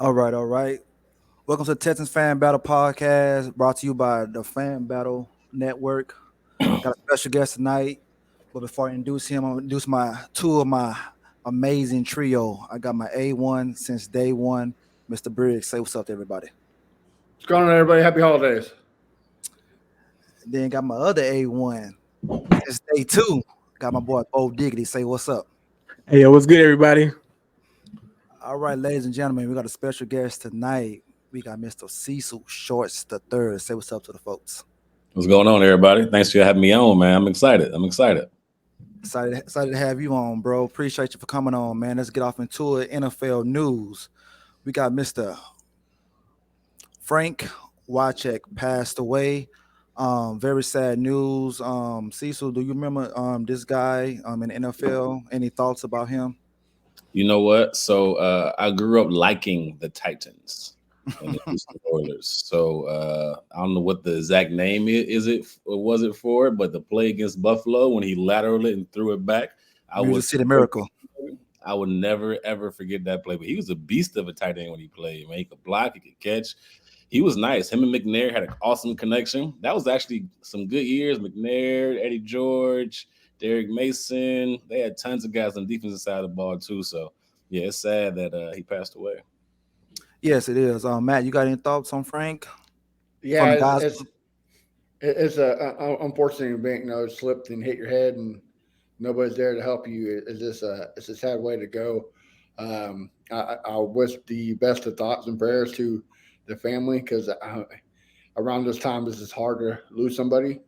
All right, all right. Welcome to the Texans Fan Battle Podcast, brought to you by the Fan Battle Network. Got a special guest tonight, but before I introduce him, I'm gonna introduce my two of my amazing trio. I got my A1 since day one, Mr. Briggs. Say what's up to everybody. What's going on, everybody? Happy holidays. Then got my other A1 since day two. Got my boy Bo Diggity. Say what's up. Hey, what's good, everybody? All right, ladies and gentlemen, we got a special guest tonight. We got Mr. Cecil Shorts III. Say what's up to the folks. What's going on, everybody? Thanks for having me on, man. I'm excited. Excited to have you on, bro. Appreciate you for coming on, man. Let's get off into it. NFL news. We got Mr. Frank Wycheck passed away. Very sad news. Cecil, do you remember this guy in the NFL? Any thoughts about him? You know what? So I grew up liking the Titans and the Houston Oilers. So I don't know what the exact name is it or was it for, but the play against Buffalo when he lateraled it and threw it back, I Music was City Miracle. I would never ever forget that play. But he was a beast of a tight end when he played. Man, he could block, he could catch. He was nice. Him and McNair had an awesome connection. That was actually some good years. McNair, Eddie George, Derek Mason. They had tons of guys on the defensive side of the ball too. So yeah, it's sad that he passed away. Yes, it is. Matt, you got any thoughts on Frank from Yeah, the guys? it's a unfortunate event. Slipped and hit your head, and nobody's there to help you. It's a sad way to go. I wish the best of thoughts and prayers to the family because around this time, this is hard to lose somebody.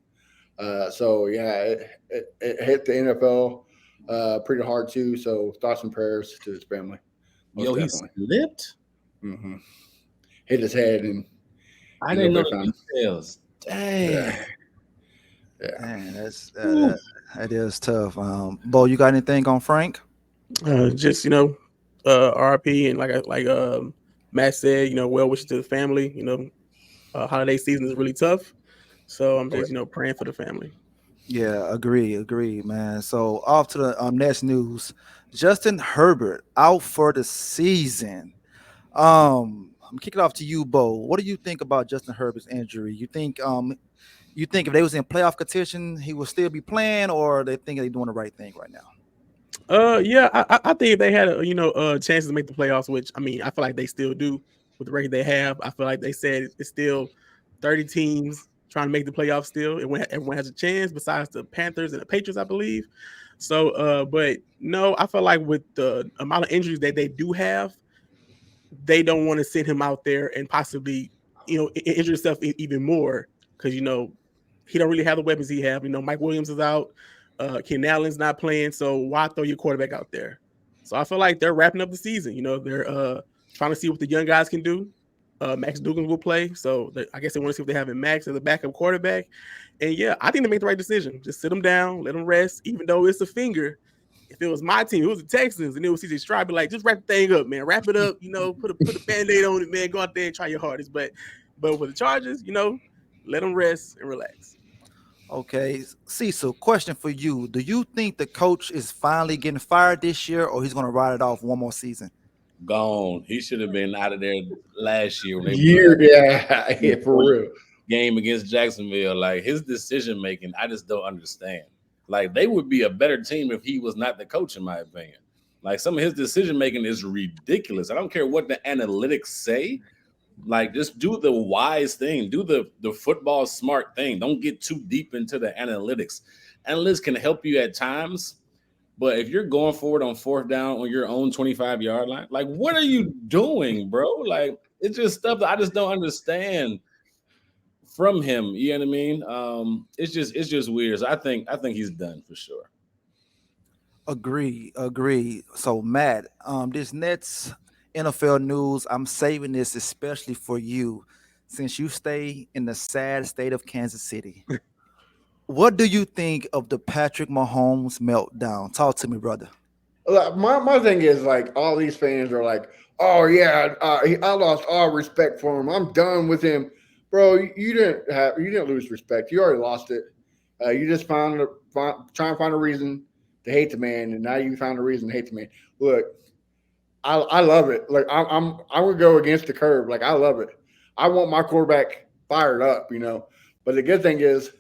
So yeah, it hit the NFL pretty hard too. So thoughts and prayers to his family, most Yo, he definitely. slipped. hmm Hit his head, and I didn't know nobody found the him. details. Dang. Yeah, yeah. Man, Ooh. that is tough. Bo, you got anything on Frank? Just RP and Matt said, well wishes to the family. Holiday season is really tough, so I'm just praying for the family. Yeah, agree, man. So off to the next news. Justin Herbert out for the season. I'm kicking off to you, Bo. What do you think about Justin Herbert's injury? You think if they was in playoff contention, he would still be playing, or they think they're doing the right thing right now? Yeah, I think if they had chances to make the playoffs, which I mean, I feel like they still do with the record they have. I feel like they said it's still 30 teams trying to make the playoffs still. Everyone has a chance besides the Panthers and the Patriots, I believe. So, but no, I feel like with the amount of injuries that they do have, they don't want to send him out there and possibly, injure himself even more because he don't really have the weapons he have. Mike Williams is out, Ken Allen's not playing, so why throw your quarterback out there? So I feel like they're wrapping up the season. They're trying to see what the young guys can do. Max Duggan will play, so I guess they want to see if they have Max as a backup quarterback. And yeah, I think they make the right decision. Just sit them down, let them rest, even though it's a finger. If it was my team, it was the Texans, and it was CJ Stroud, be like, just wrap the thing up, man. Wrap it up, put a band-aid on it, man. Go out there and try your hardest. But with the Chargers, let them rest and relax. Okay, Cecil, question for you: do you think the coach is finally getting fired this year, or he's going to ride it off one more season? Gone. He should have been out of there last year when they blew Year, yeah, yeah, that for real. game against Jacksonville. Like his decision making, I just don't understand. Like they would be a better team if he was not the coach, in my opinion. Like some of his decision making is ridiculous. I don't care what the analytics say. Like just do the wise thing, do the football smart thing. Don't get too deep into the analytics. Analytics can help you at times, but if you're going forward on fourth down on your own 25-yard line, like what are you doing, bro? Like it's just stuff that I just don't understand from him. You know what I mean? It's just weird. So I think he's done for sure. Agree. So Matt, this next NFL news, I'm saving this especially for you, since you stay in the sad state of Kansas City. What do you think of the Patrick Mahomes meltdown? Talk to me, brother. My thing is like all these fans are like, oh yeah, I lost all respect for him. I'm done with him, bro. You didn't lose respect. You already lost it. You just try and find a reason to hate the man, and now you found a reason to hate the man. Look, I love it. Like I would go against the curve. Like I love it. I want my quarterback fired up, you know. But the good thing is,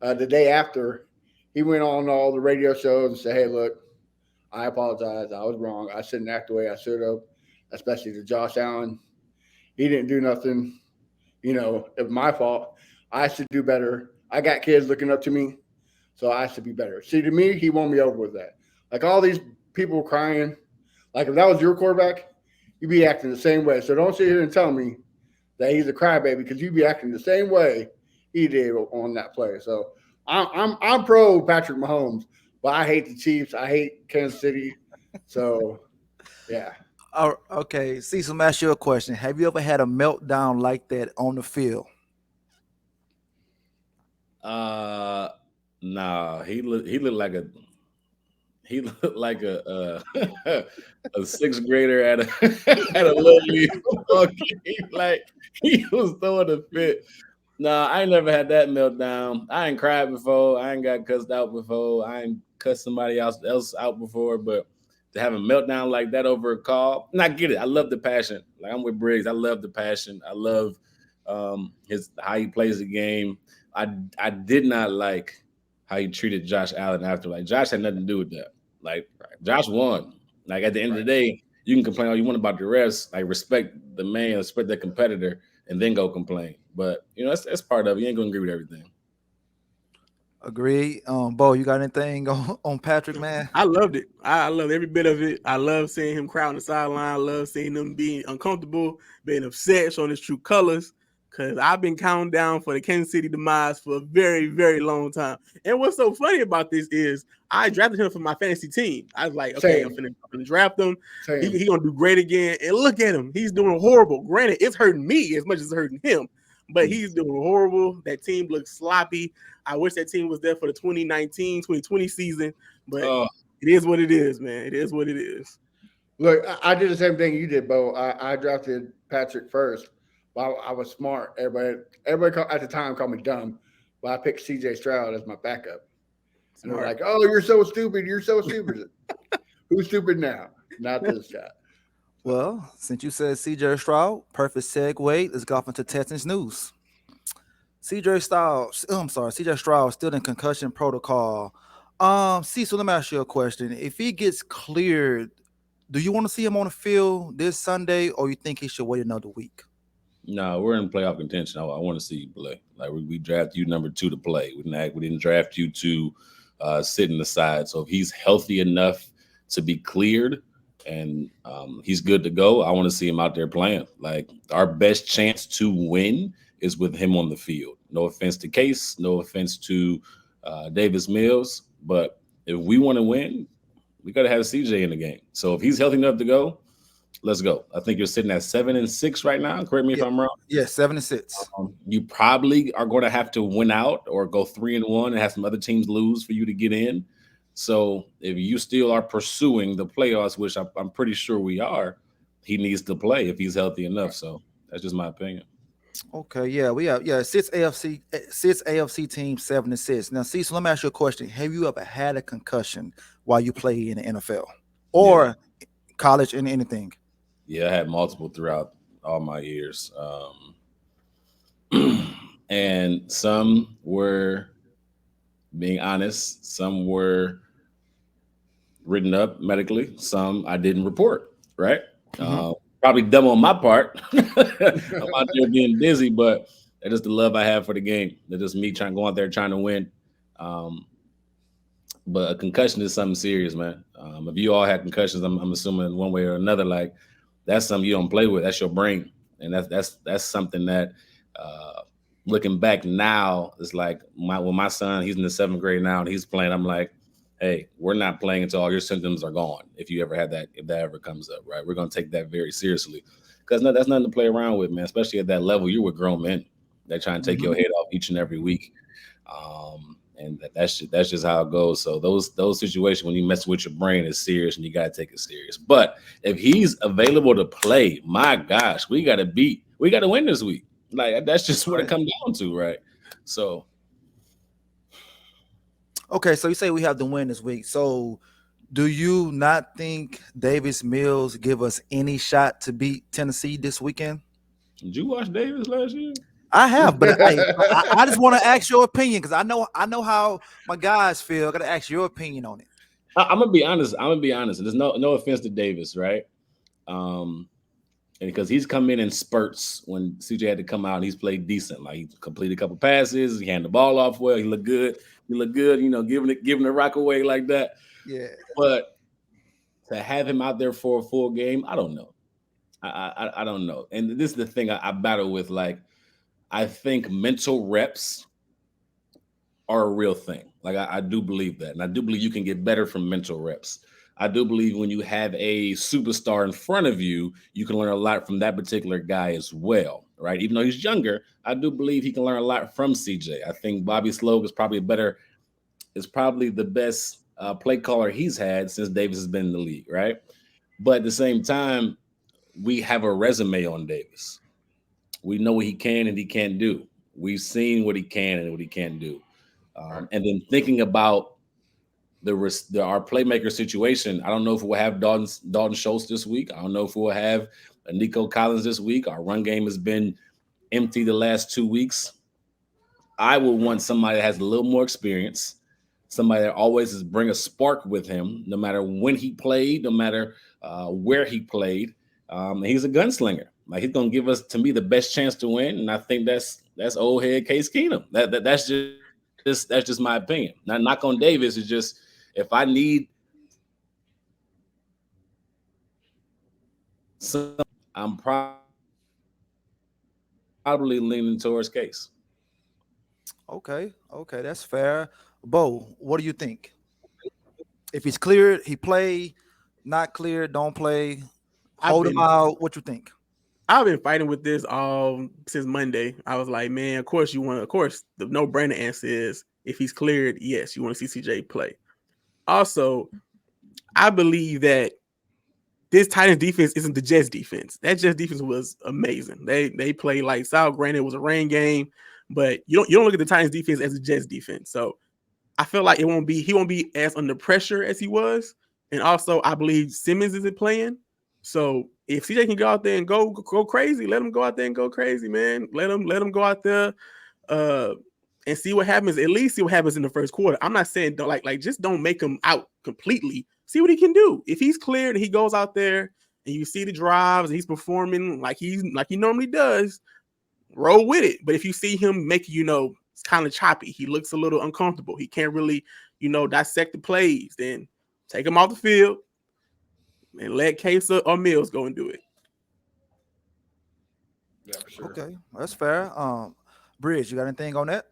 the day after, he went on all the radio shows and said, "Hey, look, I apologize. I was wrong. I shouldn't act the way I should have, especially to Josh Allen. He didn't do nothing. You know, it's my fault. I should do better. I got kids looking up to me, so I should be better." See, to me, he won me over with that. Like all these people crying, like if that was your quarterback, you'd be acting the same way. So don't sit here and tell me that he's a crybaby because you'd be acting the same way he did on that play. So I'm pro Patrick Mahomes, but I hate the Chiefs. I hate Kansas City. So yeah, Okay, Cecil, let me ask you a question. Have you ever had a meltdown like that on the field? Uh, nah, he looked like a sixth grader at a at a little league football game. Like he was throwing a fit. Nah, I ain't never had that meltdown. I ain't cried before. I ain't got cussed out before. I ain't cussed somebody else out before. But to have a meltdown like that over a call, and I get it. I love the passion. Like I'm with Briggs. I love the passion. I love his how he plays the game. I did not like how he treated Josh Allen after. Like Josh had nothing to do with that. Like Josh won. Like at the end of the right. day, you can complain all you want about the refs. Like respect the man, respect the competitor, and then go complain. But you know that's part of it. You ain't gonna agree with everything. Agree. Bo, you got anything on Patrick, man? I loved it. I love every bit of it. I love seeing him cry on the sideline. I love seeing him being uncomfortable, being upset, showing his true colors. Because I've been counting down for the Kansas City demise for a very, very long time. And what's so funny about this is I drafted him for my fantasy team. I was like, okay, I'm Same, finna draft him. same. He gonna do great again. And look at him. He's doing horrible. Granted, it's hurting me as much as it's hurting him. But he's doing horrible. That team looks sloppy. I wish that team was there for the 2019-2020 season, but Oh, it is what it is, man. It is what it is. Look, I did the same thing you did, Bo. I drafted Patrick first. But I was smart. At the time called me dumb, but I picked C.J. Stroud as my backup, and they're Smart. like, "Oh, you're so stupid. You're so stupid." Who's stupid now? Not this guy. So, Well, since you said CJ Stroud, perfect segue. Let's go off into Texans news. CJ Stroud, I'm sorry, CJ Stroud still in concussion protocol. Cecil, let me ask you a question. If he gets cleared, do you want to see him on the field this Sunday, or you think he should wait another week? no, we're in playoff contention. I want to see you play. Like we drafted you number two to play. We didn't draft you to sit in the side. So if he's healthy enough to be cleared and he's good to go, I want to see him out there playing. Like our best chance to win is with him on the field. No offense to Case, no offense to Davis Mills, but if we want to win, we got to have CJ in the game. So if he's healthy enough to go, let's go. I think you're sitting at 7-6 right now. Correct me if Yeah, I'm wrong. yeah, 7-6. You probably are going to have to win out or go 3-1 and have some other teams lose for you to get in. So if you still are pursuing the playoffs, which I'm pretty sure we are, he needs to play if he's healthy enough. So that's just my opinion. Okay, yeah, we have six AFC teams 7-6. Now, Cecil, let me ask you a question. Have you ever had a concussion while you play in the NFL Yeah, or college in anything? yeah, I had multiple throughout all my years, and some were being honest, some were written up medically. Some I didn't report. Right? Hmm. Probably dumb on my part. I'm out there being busy, but that's just the love I have for the game. That's just me trying to go out there trying to win. Um, but a concussion is something serious, man. If you all had concussions, I'm assuming one way or another, like that's something you don't play with. That's your brain, and that's something that. Uh, Looking back now, it's like my son, he's in the seventh grade now, and he's playing. I'm like, hey, we're not playing until all your symptoms are gone. If you ever had that, if that ever comes up, right? We're gonna take that very seriously because that's nothing to play around with, man. Especially at that level, you're with grown men. They try and take Hmm. your head off each and every week, and that's just how it goes. So those situations when you mess with your brain is serious, and you gotta take it serious. But if he's available to play, my gosh, we gotta win this week. Like that's just what it Right. comes down to, right? So Okay, so you say we have to win this week. So Do you not think Davis Mills give us any shot to beat Tennessee this weekend? Did you watch Davis last year? I have, but I just want to ask your opinion because I know how my guys feel. I got to ask your opinion on it. I'm gonna be honest. I'm gonna be honest. There's no offense to Davis, right? Um, and because he's come in spurts when CJ had to come out, and he's played decent. Like he completed a couple passes, he handed the ball off well, he looked good. He looked good, giving the rock away like that. Yeah. But to have him out there for a full game, I don't know. I don't know. And this is the thing I battle with. Like, I think mental reps are a real thing. Like I do believe that, and I do believe you can get better from mental reps. I do believe when you have a superstar in front of you, you can learn a lot from that particular guy as well, right? Even though he's younger, I do believe he can learn a lot from CJ. I think Bobby Sloag is probably the best play caller he's had since Davis has been in the league, right? But at the same time, we have a resume on Davis. We know what he can and he can't do. We've seen what he can and what he can't do. Right. And then thinking about our playmaker situation, I don't know if we'll have Dalton Schultz this week. I don't know if we'll have Nico Collins this week. Our run game has been empty the last 2 weeks. I would want somebody that has a little more experience, somebody that always is bring a spark with him, no matter when he played, no matter where he played. He's a gunslinger. Like he's gonna give us, to me, the best chance to win, and I think that's old head Case Keenum. That's just my opinion. Not knock on Davis. It's just if I need some, I'm probably leaning towards Case. Okay, that's fair. Bo, what do you think? If he's cleared, he play. Not cleared, don't play. I've Hold him been out. What you think? I've been fighting with this all since Monday. I was like, man, of course you want. Of course, the no brainer answer is if he's cleared, yes, you want to see CJ play. Also, I believe that this Titans defense isn't the Jets defense. That Jets defense was amazing. They played lights out. Granted, it was a rain game, but you don't look at the Titans defense as a Jets defense. So I feel like he won't be as under pressure as he was. And also, I believe Simmons isn't playing. So if CJ can go out there and go crazy, let him go out there and go crazy, man. Let him go out there uh and see what happens. At least see what happens in the first quarter. I'm not saying don't like just don't make him out completely. See what he can do. If he's cleared and he goes out there and you see the drives and he's performing like he normally does, roll with it. But if you see him make, it's kind of choppy, he looks a little uncomfortable, he can't really, dissect the plays, then take him off the field and let Case or Mills go and do it. Yeah, for sure. Okay, that's fair. Bridge, you got anything on that?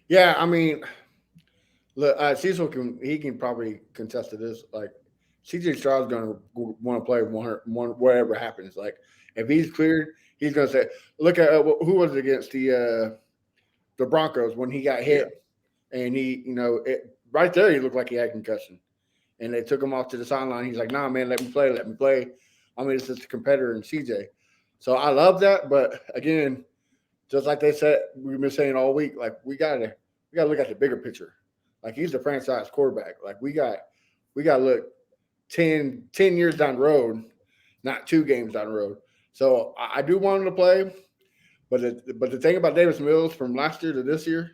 Yeah, I mean, look, Cecil can probably contest to this. Like, CJ Stroud's going to want to play whatever happens. Like, if he's cleared, he's going to say, look at who was it against the Broncos when he got Yeah. hit, and right there he looked like he had concussion, and they took him off to the sideline. He's like, "Nah, man, let me play, let me play." I mean, it's just a competitor in CJ. So I love that, but again, just like they said, we've been saying all week, like we gotta look at the bigger picture. Like he's the franchise quarterback. Like we got to look 10 years down the road, not 2 games down the road. So I do want him to play, but the thing about Davis Mills from last year to this year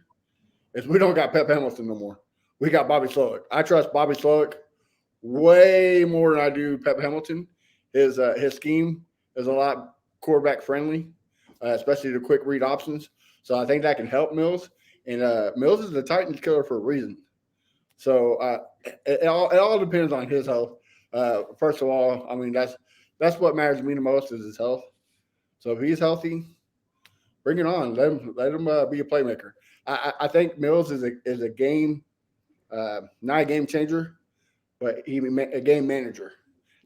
is we don't got Pep Hamilton no more. We got Bobby Slowick. I trust Bobby Slowick way more than I do Pep Hamilton. His scheme is a lot quarterback friendly, especially the quick read options. So I think that can help Mills. And Mills is the Titans killer for a reason. So it all depends on his health. First of all, I mean that's what matters to me the most is his health. So if he's healthy, bring it on. Let him be a playmaker. I think Mills is a game, not a game changer, but a game manager.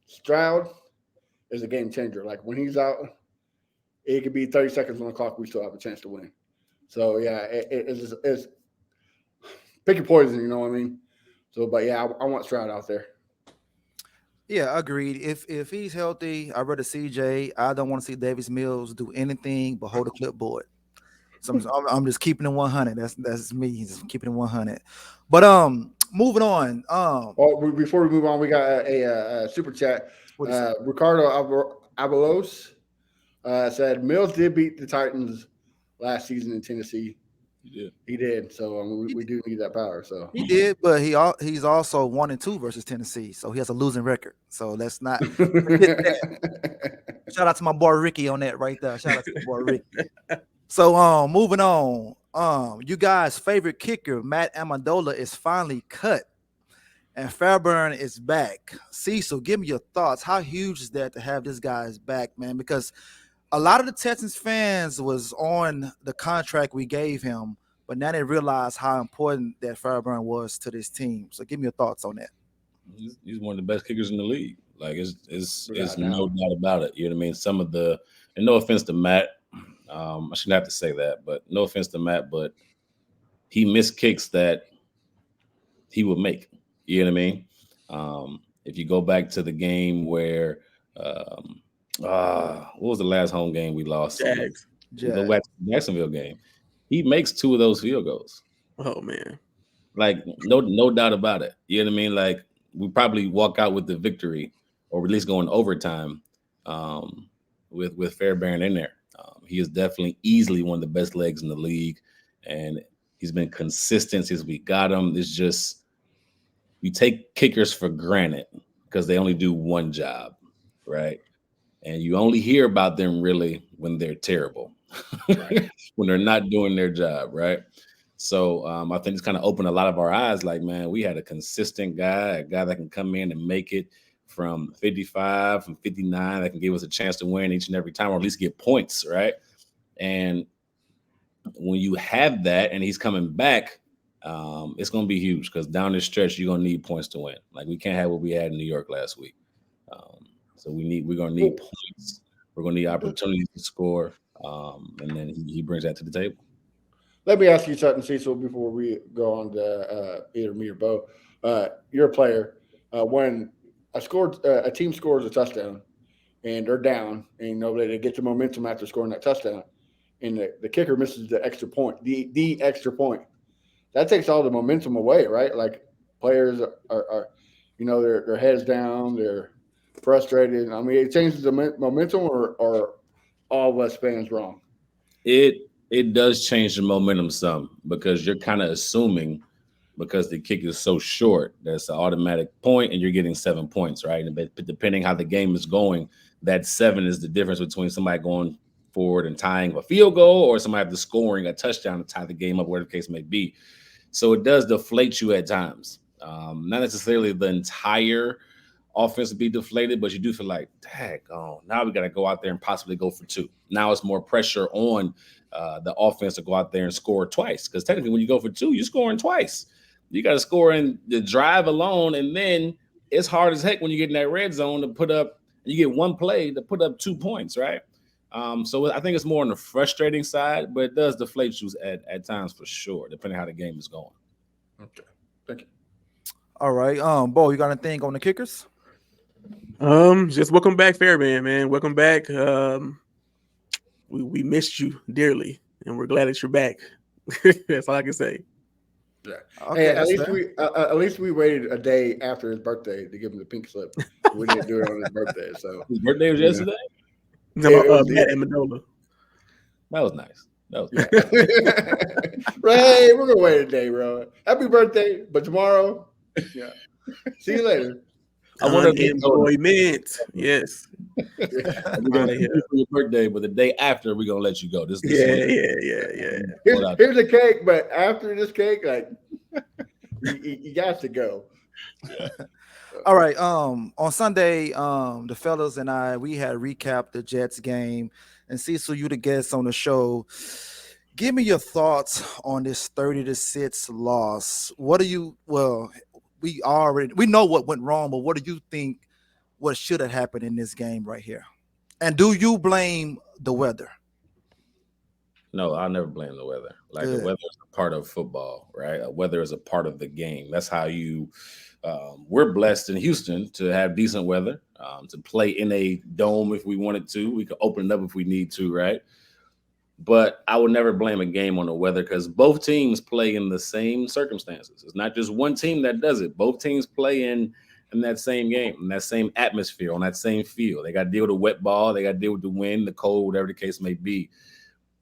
Stroud is a game changer. Like when he's out, it could be 30 seconds on the clock. We still have a chance to win. So yeah, it's pick your poison. You know what I mean? So, but yeah, I want Stroud out there. Yeah, agreed. If he's healthy, I'd rather CJ. I don't want to see Davis Mills do anything but hold a clipboard. So I'm just keeping it 100. That's me, just keeping it 100. But Moving on. Before we move on, we got a super chat. What do you say? Ricardo Avalos said Mills did beat the Titans last season in Tennessee. Yeah. He did. So we do need that power. So He did, but he's also 1-2 versus Tennessee, so he has a losing record. So let's not forget that. Shout out to my boy Ricky on that right there. Shout out to my boy Ricky. So moving on. You guys' favorite kicker, Matt Amendola, is finally cut. And Fairburn is back. Cecil, give me your thoughts. How huge is that to have this guy's back, man? Because a lot of the Texans fans was on the contract we gave him, but now they realize how important that Fairburn was to this team. So give me your thoughts on that. He's one of the best kickers in the league. Like it's Without a no doubt. doubt about it. You know what I mean? Some of the, and no offense to Matt, I shouldn't have to say that, but no offense to Matt, but he missed kicks that he would make. You know what I mean? If you go back to the game where, what was the last home game we lost? Jags. Go back to the Jacksonville game. He makes 2 of those field goals. Oh man. Like no doubt about it. You know what I mean? Like we probably walk out with the victory, or at least going overtime, with Fairbairn in there. He is definitely easily one of the best legs in the league, and he's been consistent since we got him. It's just we take kickers for granted because they only do one job, right? And you only hear about them really when they're terrible, when they're not doing their job, right? So I think it's kind of opened a lot of our eyes. Like, man, we had a consistent guy, a guy that can come in and make it from 55, from 59, that can give us a chance to win each and every time, or at least get points, right? And when you have that and he's coming back, it's going to be huge because down this stretch, you're going to need points to win. Like we can't have what we had in New York last week. So we're going to need points. We're going to need opportunities to score. And then he brings that to the table. let me ask you something, Cecil, before we go on to either me or Bo. You're a player. When a team scores a touchdown and they're down, and they get the momentum after scoring that touchdown, and the kicker misses the extra point, the extra point, that takes all the momentum away, right? Like players are their heads down, they're frustrated. I mean, it changes the momentum, or all of us fans wrong. It does change the momentum some because you're kind of assuming because the kick is so short that's an automatic point and you're getting 7 points, right? And depending how the game is going, that 7 is the difference between somebody going forward and tying a field goal or somebody scoring a touchdown to tie the game up, whatever the case may be. So it does deflate you at times. Not necessarily the entire offense to be deflated, but you do feel like, dang, now we got to go out there and possibly go for 2. Now it's more pressure on the offense to go out there and score twice. Because technically, when you go for 2, you're scoring twice. You got to score in the drive alone, and then it's hard as heck when you get in that red zone to put up. You get one play to put up 2 points, right? So I think it's more on the frustrating side, but it does deflate you at times for sure, depending on how the game is going. Okay, thank you. All right. Bo, you got anything on the kickers? Just welcome back, Fairbairn, man. Welcome back. We missed you dearly, and we're glad that you're back. That's all I can say. Yeah. Okay, Hey, that's fair. at least we waited a day after his birthday to give him the pink slip. We didn't do it on his birthday, so His birthday was yesterday. No, Matt Amendola. That was nice. That was Ray, we're gonna wait a day, bro. Happy birthday, but tomorrow, yeah. See you later. I wonder if they told him, Unemployment. Yes. Yeah. we're gonna Outta thank here. you for your birthday, but the day after we're gonna let you go. This Yeah. Here's a cake, but after this cake, like you got to go. All right. On Sunday, the fellas and I we had recapped the Jets game, and Cecil, you the guest on the show. Give me your thoughts on this 30-6 loss. What do you? Well, we know what went wrong, but what do you think? What should have happened in this game right here? And do you blame the weather? No, I'll never blame the weather. Like Good. the weather is a part of football, right? Weather is a part of the game. That's how you. We're blessed in Houston to have decent weather, to play in a dome if we wanted to. We could open it up if we need to, right? But I would never blame a game on the weather because both teams play in the same circumstances. It's not just one team that does it. Both teams play in that same game, in that same atmosphere, on that same field. They got to deal with the wet ball. They got to deal with the wind, the cold, whatever the case may be.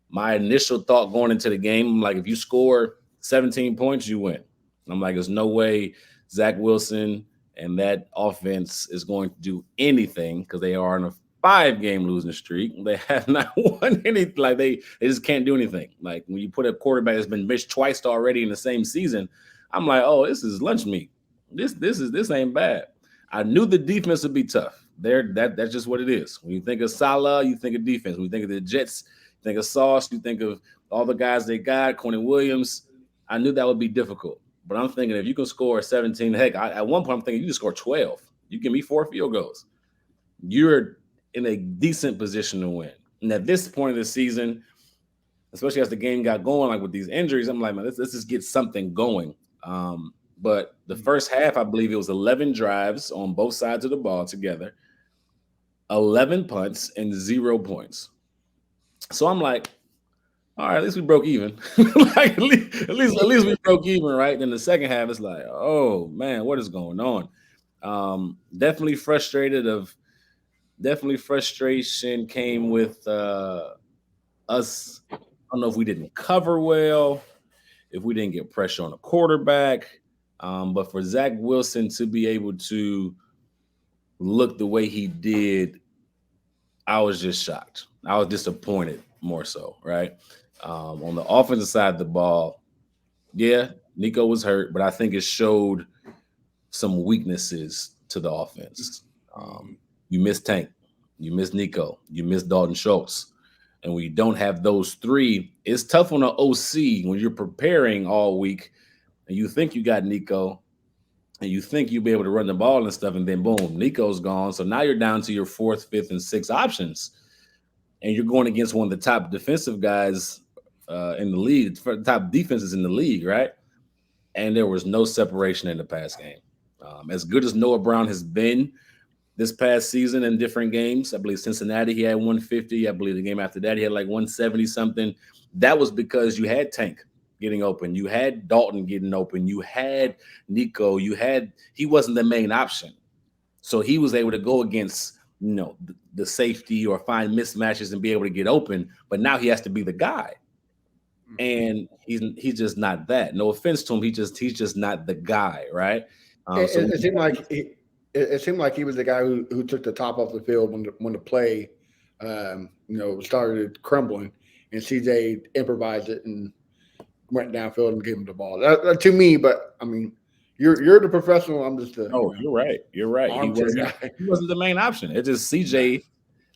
My initial thought going into the game, I'm like, if you score 17 points, you win. I'm like, there's no way Zach Wilson and that offense is going to do anything because they are on a 5-game losing streak. They have not won anything. Like they just can't do anything. Like when you put a quarterback that's been benched twice already in the same season, I'm like, oh, this is lunch meat. This ain't bad. I knew the defense would be tough. That's just what it is. When you think of Salah, you think of defense. When you think of the Jets, you think of Sauce, you think of all the guys they got, Quentin Williams. I knew that would be difficult. But I'm thinking if you can score 17, heck, at one point I'm thinking you can score 12. You give me 4 field goals. You're in a decent position to win. And at this point of the season, especially as the game got going, like with these injuries, I'm like, man, let's just get something going. But the first half, I believe it was 11 drives on both sides of the ball together, 11 punts, and 0 points. So I'm like, all right, at least we broke even. Like at least we broke even, right? Then the second half, it's like, oh man, what is going on? Definitely frustrated. Definitely frustration came with us. I don't know if we didn't cover well, if we didn't get pressure on the quarterback. But for Zach Wilson to be able to look the way he did, I was just shocked. I was disappointed more so, right? On the offensive side of the ball, yeah, Nico was hurt, but I think it showed some weaknesses to the offense. You miss Tank, you miss Nico, you miss Dalton Schultz. And when you don't have those three, it's tough on an OC when you're preparing all week and you think you got Nico and you think you'll be able to run the ball and stuff, and then boom, Nico's gone. So now you're down to your 4th, 5th, and 6th options. And you're going against one of the top defensive guys in the league, for the top defenses in the league, right? And there was no separation in the pass game. As good as Noah Brown has been this past season in different games, I believe Cincinnati, he had 150. I believe the game after that, he had like 170 something. That was because you had Tank getting open. You had Dalton getting open. You had Nico. He wasn't the main option. So he was able to go against, the safety or find mismatches and be able to get open. But now he has to be the guy. And he's just not that. No offense to him, he's just not the guy, right? It seemed like he was the guy who took the top off the field when the play, started crumbling, and CJ improvised it and went downfield and gave him the ball. That to me, but I mean, you're the professional. I'm just the. Oh, you're right. You're right. He guy. wasn't the main option. It's just CJ.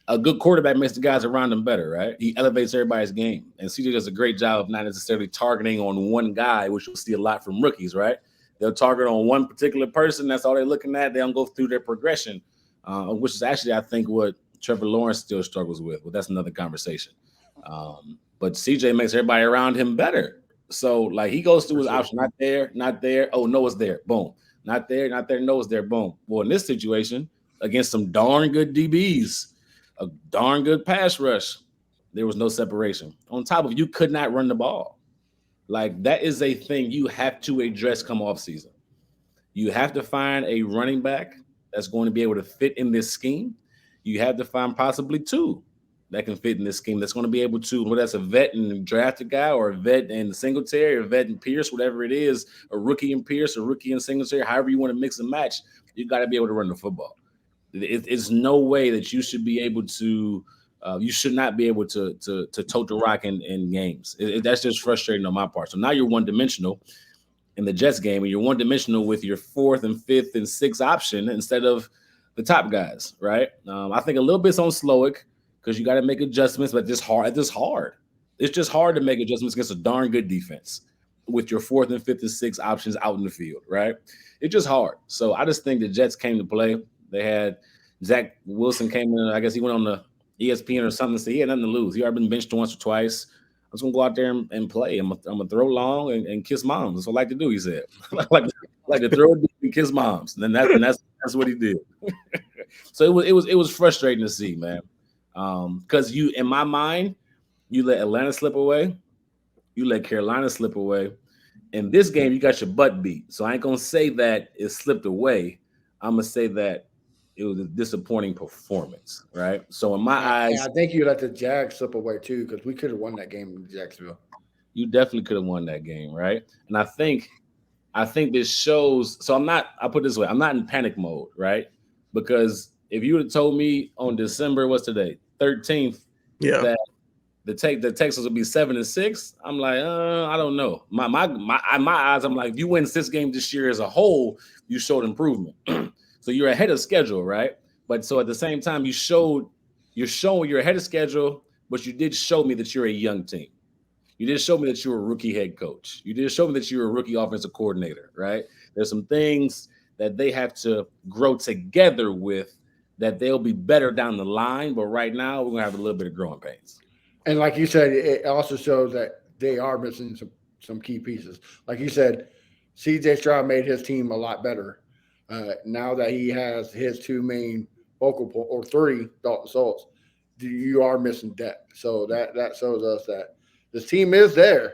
A good quarterback makes the guys around him better, right? He elevates everybody's game. And CJ does a great job of not necessarily targeting on one guy, which you'll see a lot from rookies, right? They'll target on one particular person. That's all they're looking at. They don't go through their progression, which is actually, I think, what Trevor Lawrence still struggles with. But that's another conversation. But CJ makes everybody around him better. So, like, he goes through his option. Not there, not there. Oh, Noah's there. Boom. Not there, not there. Noah's there. Boom. Well, in this situation, against some darn good DBs, a darn good pass rush, there was no separation. On top of, you could not run the ball. Like, that is a thing you have to address come off season. You have to find a running back that's going to be able to fit in this scheme. You have to find possibly 2 that can fit in this scheme that's going to be able to, whether that's a vet and drafted guy or a vet and Singletary or a vet and Pierce, whatever it is, a rookie and Pierce, a rookie and Singletary, however you want to mix and match, you got to be able to run the football. It's no way that you should be able to you should not be able to tote the rock in games. That's just frustrating on my part. So now you're one-dimensional in the Jets game, and you're one-dimensional with your 4th and 5th and 6th option instead of the top guys, right? I think a little bit's on Slowick because you got to make adjustments, but it's hard. It's just hard to make adjustments against a darn good defense with your 4th and 5th and 6th options out in the field, right? It's just hard. So I just think the Jets came to play. They had Zach Wilson came in. I guess he went on the ESPN or something. So he had nothing to lose. He already been benched once or twice. I was gonna go out there and play. I'm gonna throw long and kiss moms. That's what I like to do. He said, like to throw and kiss moms. And that's what he did. So it was frustrating to see, man. Because in my mind, You let Atlanta slip away. You let Carolina slip away. In this game, you got your butt beat. So I ain't gonna say that it slipped away. I'm gonna say that it was a disappointing performance, right? So in my And eyes, I think you let the Jags slip away too because we could have won that game in Jacksonville. you definitely could have won that game, right? And I think this shows. So I put it this way, I'm not in panic mode, right? Because if you would have told me on December, what's today, 13th, Yeah. that the Texans will be 7-6, I'm like, I don't know. My eyes, I'm like, if you win 6 games this year as a whole, you showed improvement. So you're ahead of schedule, right? But so at the same time, you're showing you're ahead of schedule, but you did show me that you're a young team. You did show me that you were a rookie head coach. You did show me that you were a rookie offensive coordinator, right? There's some things that they have to grow together with that they'll be better down the line. But right now, we're gonna have a little bit of growing pains. And like you said, it also shows that they are missing some key pieces. Like you said, CJ Stroud made his team a lot better. Now that he has his two main focal point or three Dalton Schultz, you are missing depth. So that shows us that this team is there,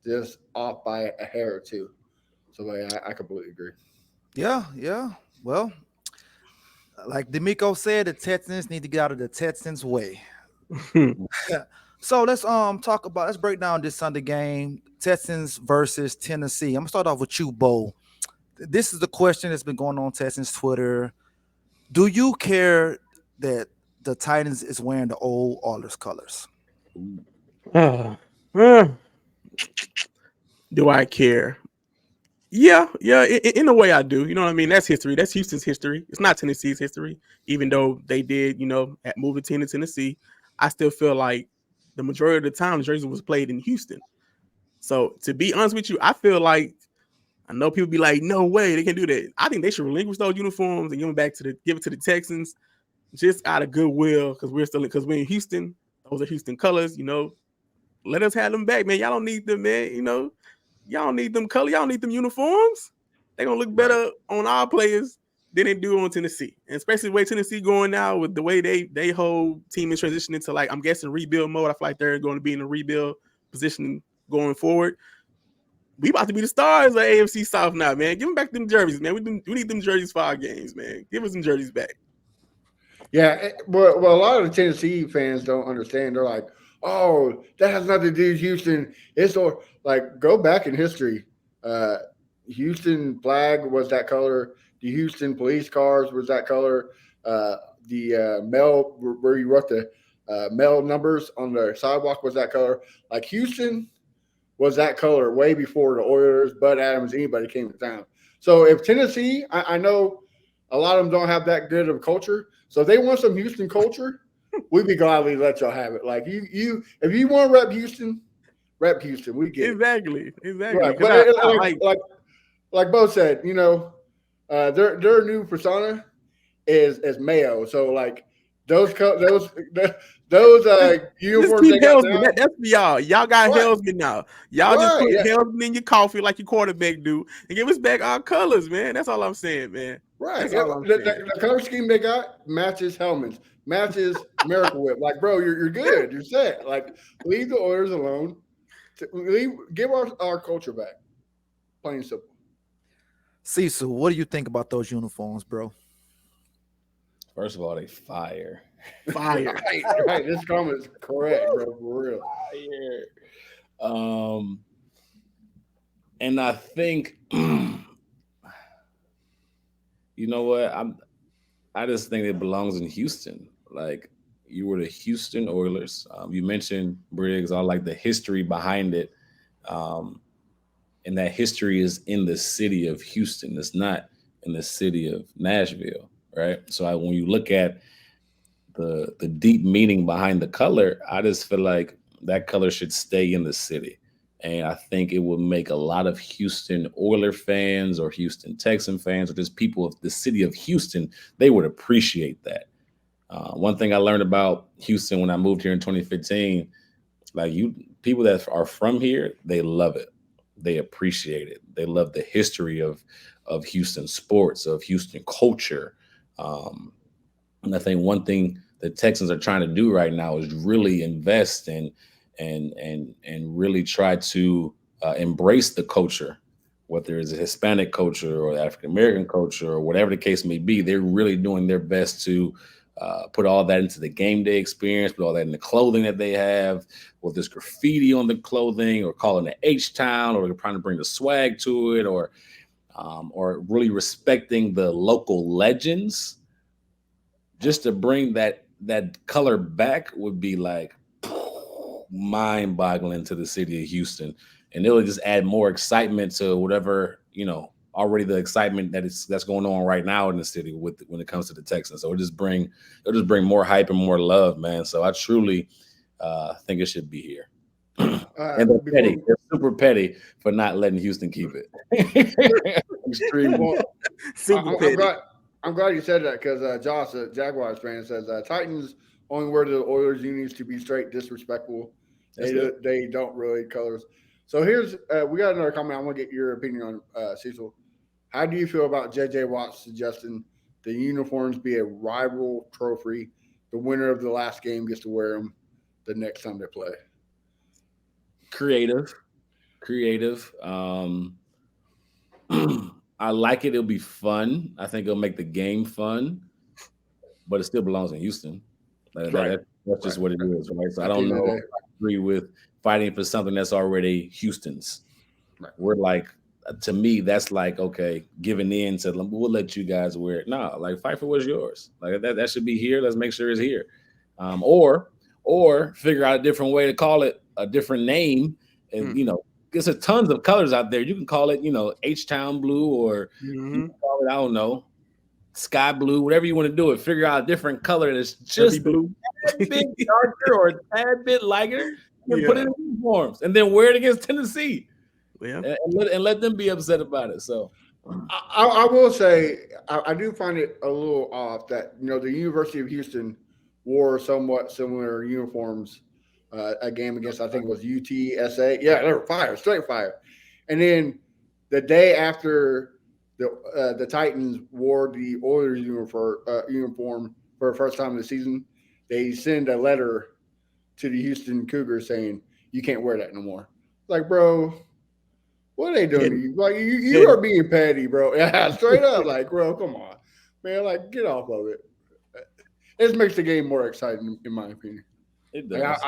just off by a hair or two. So yeah, I completely agree. Yeah, yeah. Well, like D'Amico said, the Texans need to get out of the Texans' way. So let's break down this Sunday game, Texans versus Tennessee. I'm gonna start off with you, Bo. This is the question that's been going on Texans Twitter. Do you care that the Titans is wearing the old Oilers colors? Ooh. uh, uh, do I care? Yeah, yeah. In a way, I do. You know what I mean? That's history. That's Houston's history. It's not Tennessee's history. Even though they did, move the team to Tennessee, I still feel like the majority of the time the jersey was played in Houston. So to be honest with you, I feel like I know people be like, "No way, they can do that." I think they should relinquish those uniforms and give it to the Texans, just out of goodwill, because we're in Houston. Those are Houston colors. Let us have them back, man. Y'all don't need them, man. Y'all don't need them color. Y'all don't need them uniforms. They're gonna look Right. better on our players than they do on Tennessee. And especially the way Tennessee going now with the way they whole team is transitioning to, like, I'm guessing, rebuild mode. I feel like they're going to be in a rebuild position going forward. We about to be the stars of AFC South now, man. Give them back them jerseys, man. We need them jerseys for our games, man. Give us some jerseys back. Yeah, well, a lot of the Tennessee fans don't understand. They're like, "Oh, that has nothing to do with Houston." It's or like go back in history. Uh, Houston flag was that color. The Houston police cars was that color. The mail where you wrote the mail numbers on the sidewalk was that color. Like Houston was that color way before the Oilers, Bud Adams, anybody came to town. So if Tennessee, I know a lot of them don't have that good of a culture. So if they want some Houston culture, we'd be gladly let y'all have it. Like if you want to rep Houston. We get it. Exactly. Right, Because but I like. like Bo said, their new persona is Mayo. So like those those Just uniforms keep they got Hellsman. now. That's for y'all. Y'all got Right, Hellsman now. Y'all just right, put yeah, Hellsman in your coffee like your quarterback do, and give us back our colors, man. That's all I'm saying, man. right. That's Yeah, all I'm the, saying. the, the color scheme they got matches Hellman's, matches Miracle Whip. Like, bro, you're good. You're set. Like, leave the Oilers alone. Give our culture back. Plain and simple. Cecil, what do you think about those uniforms, bro? First of all, they fire. Fire. Right, right. This comment is correct, bro. For real. Fire. Um, and I think, you know what? I just think it belongs in Houston. Like, you were the Houston Oilers. You mentioned Briggs. I like the history behind it. Um, and that history is in the city of Houston. It's not in the city of Nashville, right? So when you look at the deep meaning behind the color, I just feel like that color should stay in the city. And I think it would make a lot of Houston Oiler fans or Houston Texan fans or just people of the city of Houston, they would appreciate that. One thing I learned about Houston when I moved here in 2015, like, you people that are from here, they love it. They appreciate it. They love the history of Houston sports, of Houston culture. Um, and I think one thing the Texans are trying to do right now is really invest and really try to embrace the culture, whether it's a Hispanic culture or African American culture or whatever the case may be. They're really doing their best to put all that into the game day experience, put all that in the clothing that they have, whether there's graffiti on the clothing or calling it H Town, or they're trying to bring the swag to it, or really respecting the local legends. Just to bring that color back would be like mind-boggling to the city of Houston, and it'll just add more excitement to whatever already the excitement that's going on right now in the city with when it comes to the Texans. So it'll just bring more hype and more love, man. So I truly think it should be here. And they're Before petty. They're super petty for not letting Houston keep it. Extremely. well, Super I'm petty. glad you said that because Josh, a Jaguars fan, says Titans only wear the Oilers unis to be straight disrespectful. That's good. They don't really colors. So here's we got another comment. I want to get your opinion on Cecil. How do you feel about J.J. Watt suggesting the uniforms be a rival trophy? The winner of the last game gets to wear them the next time they play. Creative. I like it. It'll be fun. I think it'll make the game fun, but it still belongs in Houston. Right. That's just Right. what it is, right? So I At the don't end of know the if day. I agree with fighting for something that's already Houston's. Right. We're like, to me, that's like, okay, giving in to we'll let you guys wear it. No, like fight for what's yours. Like that should be here. Let's make sure it's here. Or figure out a different way to call it, a different name, and there's a tons of colors out there. You can call it, H Town blue, or you can call it, I don't know, sky blue, whatever you want to do it. Figure out a different color that's just blue. a bit darker or a tad bit lighter, and put Yeah. it in uniforms, and then wear it against Tennessee, Yeah. and let them be upset about it. So I will say I do find it a little off that the University of Houston wore somewhat similar uniforms a game against, I think it was UTSA. Yeah, they were fire, straight fire. And then the day after the Titans wore the Oilers uniform for the first time in the season, they send a letter to the Houston Cougars saying you can't wear that no more. Like, bro, what are they doing to you? Like, you are being petty, bro. Yeah, straight up. Like, bro, come on, man. Like, get off of it. It makes the game more exciting, in my opinion. it Like, does.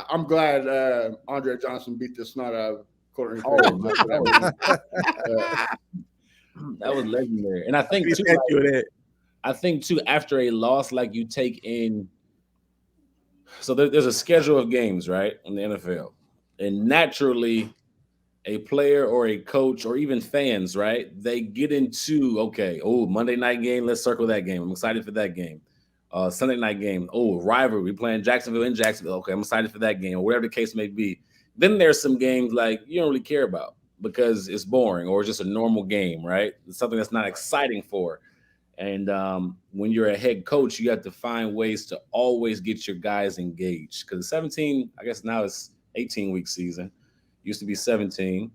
I'm glad Andre Johnson beat the snot out of Courtney Oh, Perry for that one. That was legendary, and I think We too. thank you for that. I think too, after a loss, like you take in, so there's a schedule of games, right, in the NFL, and naturally, a player or a coach or even fans, right, they get into, okay, oh, Monday night game, let's circle that game. I'm excited for that game. Sunday night game, oh, rivalry, we playing Jacksonville in Jacksonville. Okay, I'm excited for that game, or whatever the case may be. Then there's some games like you don't really care about because it's boring or it's just a normal game, right? It's something that's not exciting for. And when you're a head coach, you have to find ways to always get your guys engaged. Because 17, I guess now it's 18-week season. Used to be 17.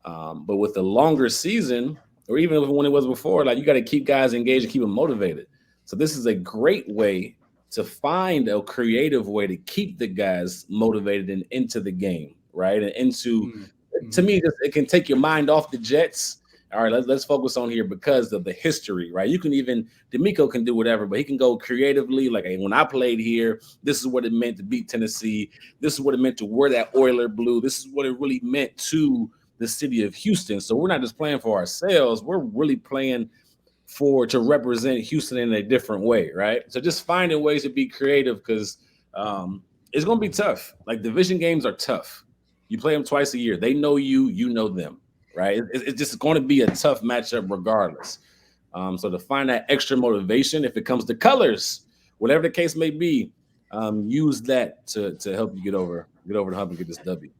But with the longer season, or even when it was before, like you got to keep guys engaged and keep them motivated. So this is a great way to find a creative way to keep the guys motivated and into the game, right? And into, to me, it can take your mind off the Jets. All right, let's focus on here because of the history, right? You can even, D'Amico can do whatever, but he can go creatively. Like, hey, when I played here, this is what it meant to beat Tennessee. This is what it meant to wear that Oiler blue. This is what it really meant to the city of Houston. So we're not just playing for ourselves. We're really playing to represent Houston in a different way, right? So just finding ways to be creative because it's going to be tough. Like division games are tough. You play them twice a year. They know you, you know them, right? It's just going to be a tough matchup regardless. So to find that extra motivation, if it comes to colors, whatever the case may be, use that to help you get over the hump and get this W.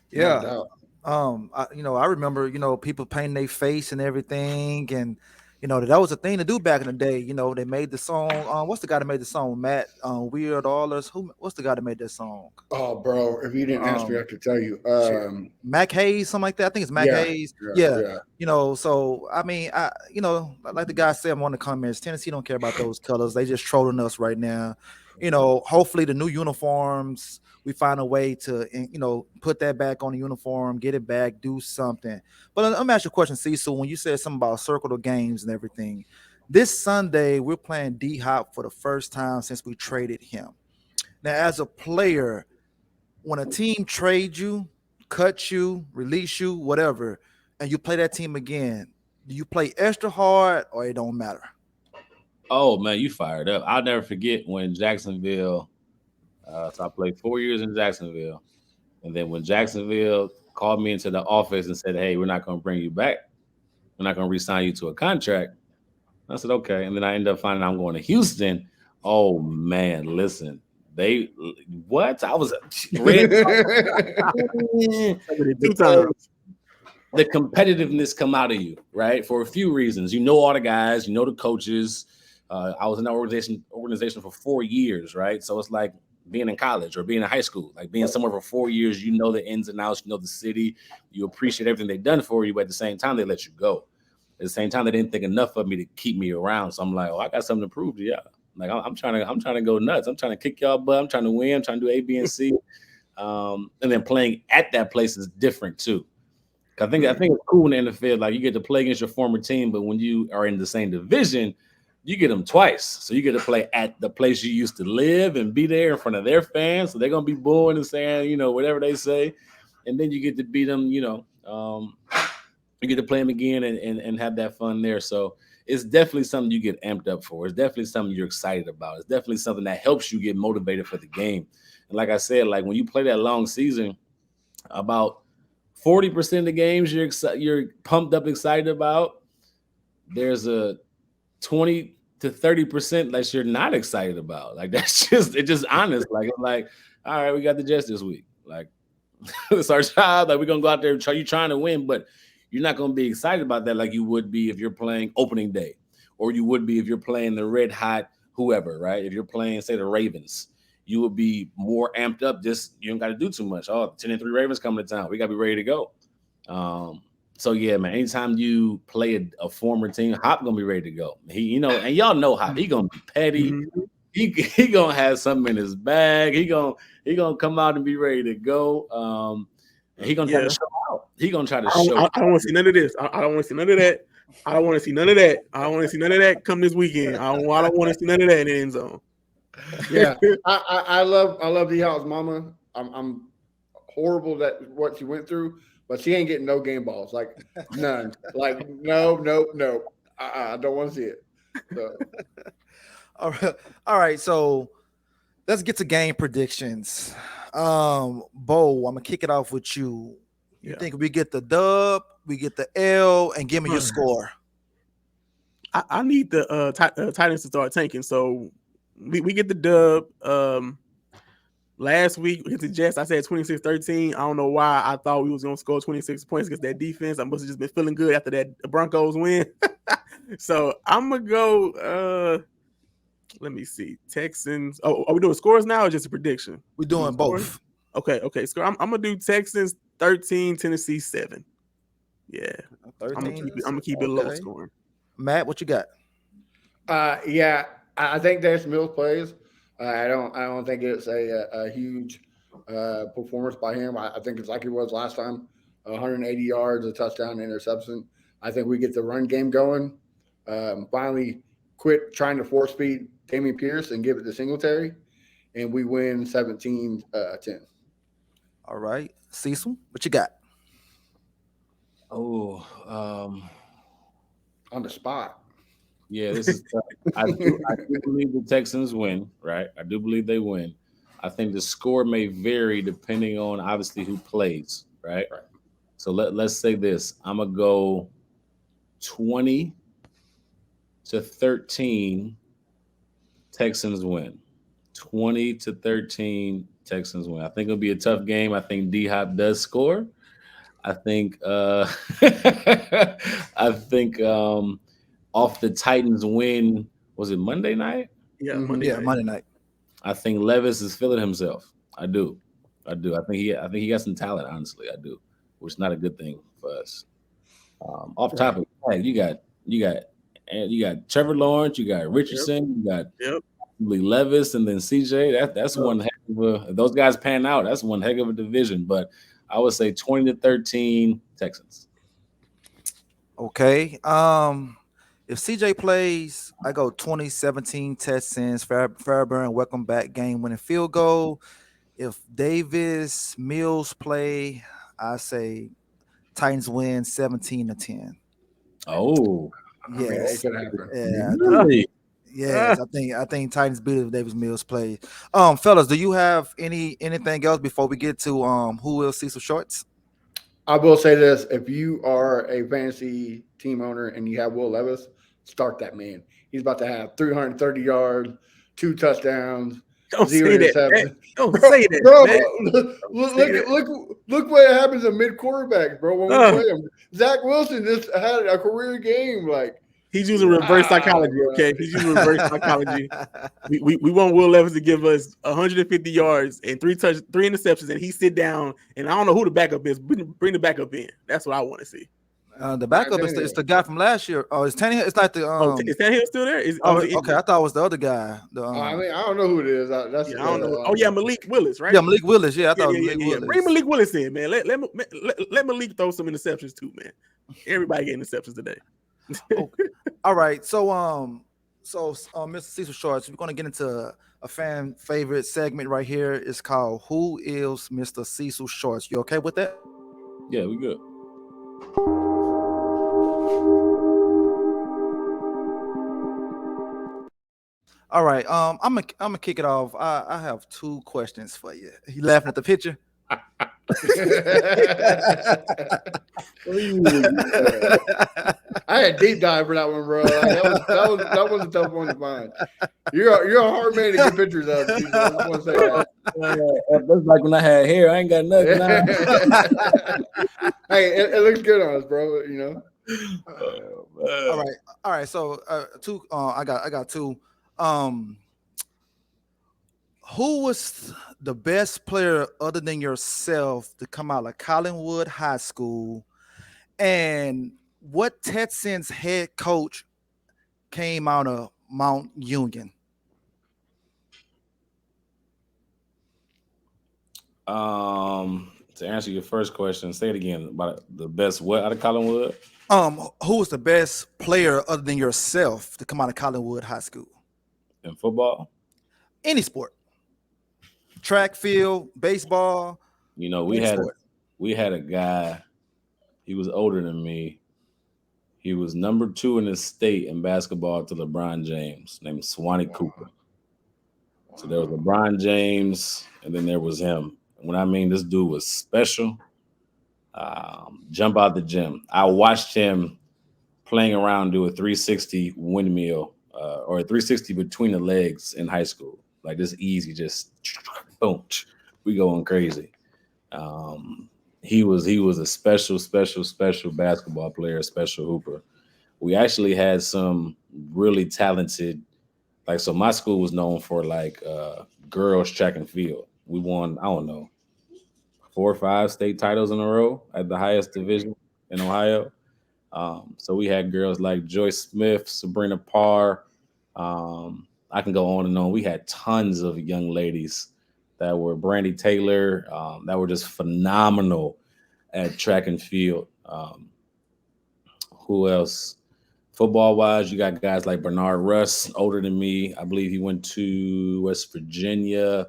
Yeah. No doubt. I remember, people painting their face and everything, and that was a thing to do back in the day. They made the song. What's the guy that made the song? Matt Weird Allers. What's the guy that made that song? Oh, bro, if you didn't ask me, I could tell you. Mac Hayes, something like that. I think it's Mac Yeah, Hayes. yeah. So I mean, like the guy said in one of the comments, Tennessee don't care about those colors. They just trolling us right now. hopefully the new uniforms, we find a way to, put that back on the uniform, get it back, do something. But let me ask you a question, Cecil. When you said something about circle the games and everything, this Sunday we're playing D Hop for the first time since we traded him. Now, as a player, when a team trades you, cut you, release you, whatever, and you play that team again, do you play extra hard or it don't matter? Oh man, you fired up. I'll never forget when Jacksonville. So I played 4 years in Jacksonville, and then when Jacksonville called me into the office and said, "Hey, we're not going to bring you back. We're not going to re-sign you to a contract." I said, "Okay," and then I ended up finding I'm going to Houston. Oh man, listen, they what? I was red Two because times. the competitiveness come out of you, right? For a few reasons. You know all the guys, you know the coaches. I was in that organization for 4 years, right? So it's like being in college or being in high school, like being somewhere for 4 years. You know the ins and outs, you know the city, you appreciate everything they've done for you, but at the same time, they let you go. At the same time, they didn't think enough of me to keep me around. So I'm like, oh, I got something to prove to y'all. Like I'm trying to go nuts. I'm trying to kick y'all butt. I'm trying to win. I'm trying to do A, B, and C. And then playing at that place is different too. I think it's cool in the NFL. Like you get to play against your former team, but when you are in the same division, you get them twice. So you get to play at the place you used to live and be there in front of their fans. So they're gonna be booing and saying, whatever they say, and then you get to beat them. You get to play them again and have that fun there. So it's definitely something you get amped up for. It's definitely something you're excited about. It's definitely something that helps you get motivated for the game. And like I said, like when you play that long season, about 40% of the games you're pumped up, excited about. There's a 20 to 30% that you're not excited about. Like that's just honest. Like, all right, we got the Jets this week. Like it's our job. Like we're gonna go out there and you trying to win, but you're not gonna be excited about that like you would be if you're playing opening day, or you would be if you're playing the red hot whoever, right? If you're playing, say, the Ravens, you would be more amped up. Just you don't got to do too much. Oh, 10-3 Ravens coming to town. We got to be ready to go. So yeah, man. Anytime you play a former team, Hop gonna be ready to go. And y'all know Hop. He gonna be petty. Mhm. He gonna have something in his bag. He gonna come out and be ready to go. And he gonna try to Yeah. show out. He gonna try to I don't, show. I, I don't want to see none of this. I don't want to see none of that. I don't want to see none of that. I don't want to see none of that come this weekend. I don't want to see none of that in the end zone. Yeah, I love D Hop's mama. I'm horrible that what she went through, but she ain't getting no game balls, like none. Like no, nope, nope. I don't want to see it. So All right, all right. So let's get to game predictions. Bo, I'm gonna kick it off with you. You Yeah. think we get the dub, we get the L, and give me your score. I need the Titans to start tanking. So we get the dub. Last week against the Jets, I said 26-13. I don't know why I thought we was gonna score 26 points against that defense. I must have just been feeling good after that Broncos win. So I'm gonna go. Let me see. Texans. Oh, are we doing scores now or just a prediction? We're doing both. Okay. Score. I'm gonna do Texans 13, Tennessee 7. Yeah. I'm gonna 13. keep it low Okay. scoring. Matt, what you got? yeah, I think Davis Mills plays. I don't think it's a huge performance by him. I think it's like it was last time, 180 yards, a touchdown, interception. I think we get the run game going. Finally, quit trying to force feed Damian Pierce and give it to Singletary, and we win 17-10 All right. Cecil, what you got? Oh, on the spot. yeah, this is tough. I do believe the Texans win, right? I do believe they win. I think the score may vary depending on obviously who plays, right? Right. So let's say this. I'm gonna go 20-13 Texans win. 20-13 Texans win. I think it'll be a tough game. I think D Hop does score. I think I think off the Titans win, was it Monday night? Yeah, Mhm. Monday Yeah, night. Monday night. I think Levis is feeling himself. I do. I think he got some talent, honestly. I do. Which is not a good thing for us. Off topic, hey, you got Trevor Lawrence, you got Yep. Richardson, you got Yep. Levis and then CJ. That's one heck of a. If those guys pan out, that's one heck of a division. But I would say 20-13 Texans. Okay. If CJ plays, I go 2017 Texans, Fairburn, welcome back game winning field goal. If Davis Mills play, I say Titans win 17-10. Oh, I mean, it Yes. could happen. Yeah. really? Yes. I think Titans beat if Davis Mills play. Fellas, do you have anything else before we get to who will Cecil Shorts? I will say this: if you are a fantasy team owner and you have Will Levis, start that man. He's about to have 330 yards, 2 touchdowns, Don't zero say that, man. interceptions. Don't Bro, say that, bro, man. look, Don't say look, that. look what happens to mid quarterbacks, bro. When we Uh, play them, Zach Wilson just had a career game. Like, he's using reverse wow, psychology. bro. Okay, he's using reverse psychology. We want Will Levis to give us 150 yards and three interceptions, and he sit down. And I don't know who the backup is. Bring the backup in. That's what I want to see. The Ryan backup is the Tannehill. guy from last year. Oh, it's Tannehill. It's not the Is Tannehill still there? Is Oh, he okay. injured? I thought it was the other guy. The I mean, I don't know who it is. That's Yeah, I don't know. Oh yeah, Malik Willis, right? yeah, Malik Willis. Yeah, I Yeah, thought it yeah, was yeah, Malik yeah. Bring Willis. Malik Willis in, man. Let Malik throw some interceptions too, man. Everybody get interceptions today. Okay. All right. So Mr. Cecil Shorts, we're gonna get into a fan favorite segment right here. It's called "Who is Mr. Cecil Shorts?" You okay with that? Yeah, we good. All right. I'm gonna kick it off. I have two questions for you. You laughing at the picture? I had deep dive for that one, bro. Like, that was a tough one to find. You're a hard man to get pictures of. Cecil. I just want to say that. That's like when I had hair. I ain't got nothing. Hey, it looks good on us, bro. You know. All right. All right. So two. I got two. Um, who was the best player other than yourself to come out of Collinwood High School, and what Texans head coach came out of Mount Union? To answer your first question, say it again about the best what out of Collinwood Who was the best player other than yourself to come out of Collinwood High School? in football. Any sport, track, field, baseball, You know, any sport. we had a guy. He was older than me. He was number 2 in the state in basketball to LeBron James, named Swanee Cooper. So there was LeBron James, and then there was him. When I mean this dude was special, jump out the gym. I watched him playing around do a 360 windmill or a 360 between the legs in high school. Like this easy, just boom, we going crazy. Um, he was a special basketball player, special hooper. We actually had some really talented, like, so my school was known for like girls track and field. We won, I don't know, 4 or 5 state titles in a row at the highest division in Ohio. So we had girls like Joyce Smith, Sabrina Parr. I can go on and on. We had tons of young ladies that were Brandy Taylor, that were just phenomenal at track and field. Who else? Football wise, you got guys like Bernard Russ, older than me. I believe he went to West Virginia,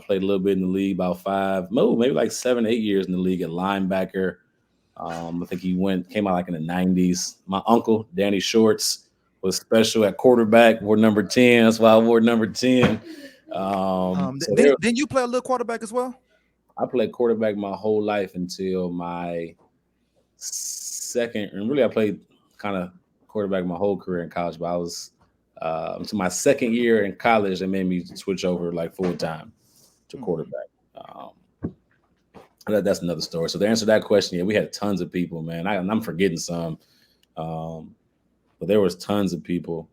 played a little bit in the league, about 5, no, maybe like 7, 8 years in the league at linebacker. I think he came out like in the 90s. My uncle, Danny Shorts, was special at quarterback, wore number 10. That's why I wore number 10. So there, Didn't you play a little quarterback as well? I played quarterback my whole life until my second, and really I played kind of quarterback my whole career in college, but I was to my second year in college, they made me switch over like full time to quarterback. That's another story. So to answer that question, yeah, we had tons of people, man. I'm forgetting some, but there was tons of people.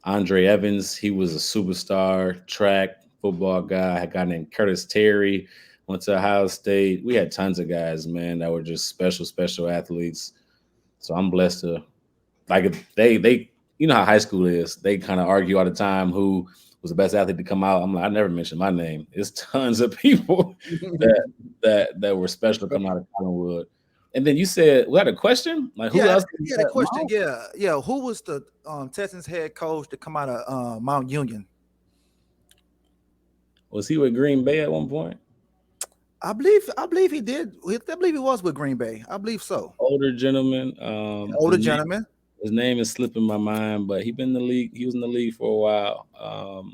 Andre Evans, he was a superstar track football guy. A guy named Curtis Terry went to Ohio State. We had tons of guys, man, that were just special athletes. So I'm blessed to, like, you know how high school is. They kind of argue all the time who was the best athlete to come out. I'm like, I never mentioned my name. It's tons of people that were special coming out of Collinwood. And then you said, we had a question? Like who Yeah, else? yeah. The question, yeah, yeah. Who was the Texans head coach to come out of Mount Union? Was he with Green Bay at one point? I believe he did. I believe he was with Green Bay. I believe so. Older gentleman. Older gentleman. His name is slipping my mind, but he been in the league. He was in the league for a while.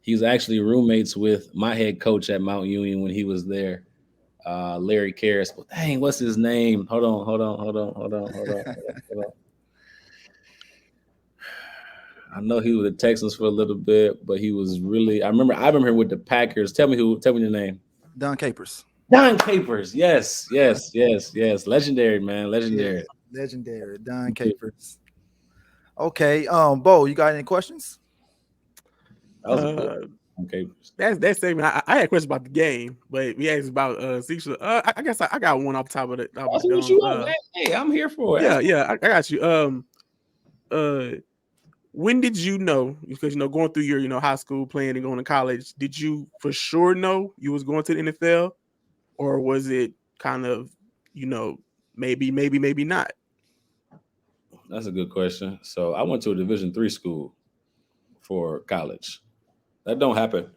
He was actually roommates with my head coach at Mount Union when he was there, Larry Karras. But dang, what's his name? Hold on. I know he was with the Texans for a little bit, but he was really. I remember him with the Packers. Tell me the name. Don Capers. Don Capers. Yes. Legendary, man. Legendary. Yeah, legendary. Don Capers. Okay. Bo, you got any questions? Okay. That's segment. I had questions about the game, but we asked about Cecil. I guess I got one off the top of it. Hey, I'm here for it. Yeah, I got you. When did you know? Because going through your high school playing and going to college, did you for sure know you was going to the NFL, or was it kind of maybe not? That's a good question. So I went to a Division III school for college. That don't happen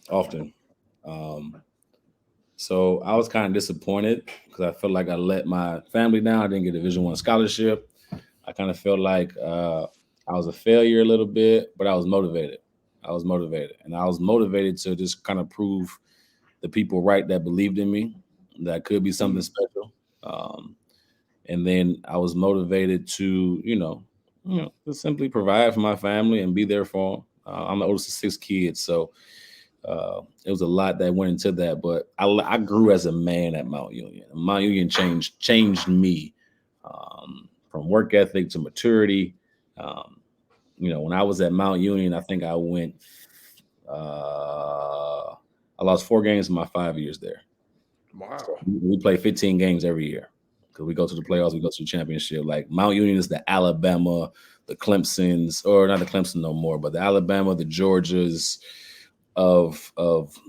often. So I was kind of disappointed because I felt like I let my family down. I didn't get a Division I scholarship. I kind of felt like I was a failure a little bit, but I was motivated. And I was motivated to just kind of prove the people right that believed in me, that could be something special. And then I was motivated to, just simply provide for my family and be there for them. I'm the oldest of 6 kids, so it was a lot that went into that. But I grew as a man at Mount Union. Mount Union changed me from work ethic to maturity. When I was at Mount Union, I think I went. I lost 4 games in my 5 years there. Wow. So we play 15 games every year because we go to the playoffs, we go to the championship. Like Mount Union is the Alabama, the Clemsons, or not the Clemson no more, but the Alabama, the Georgias of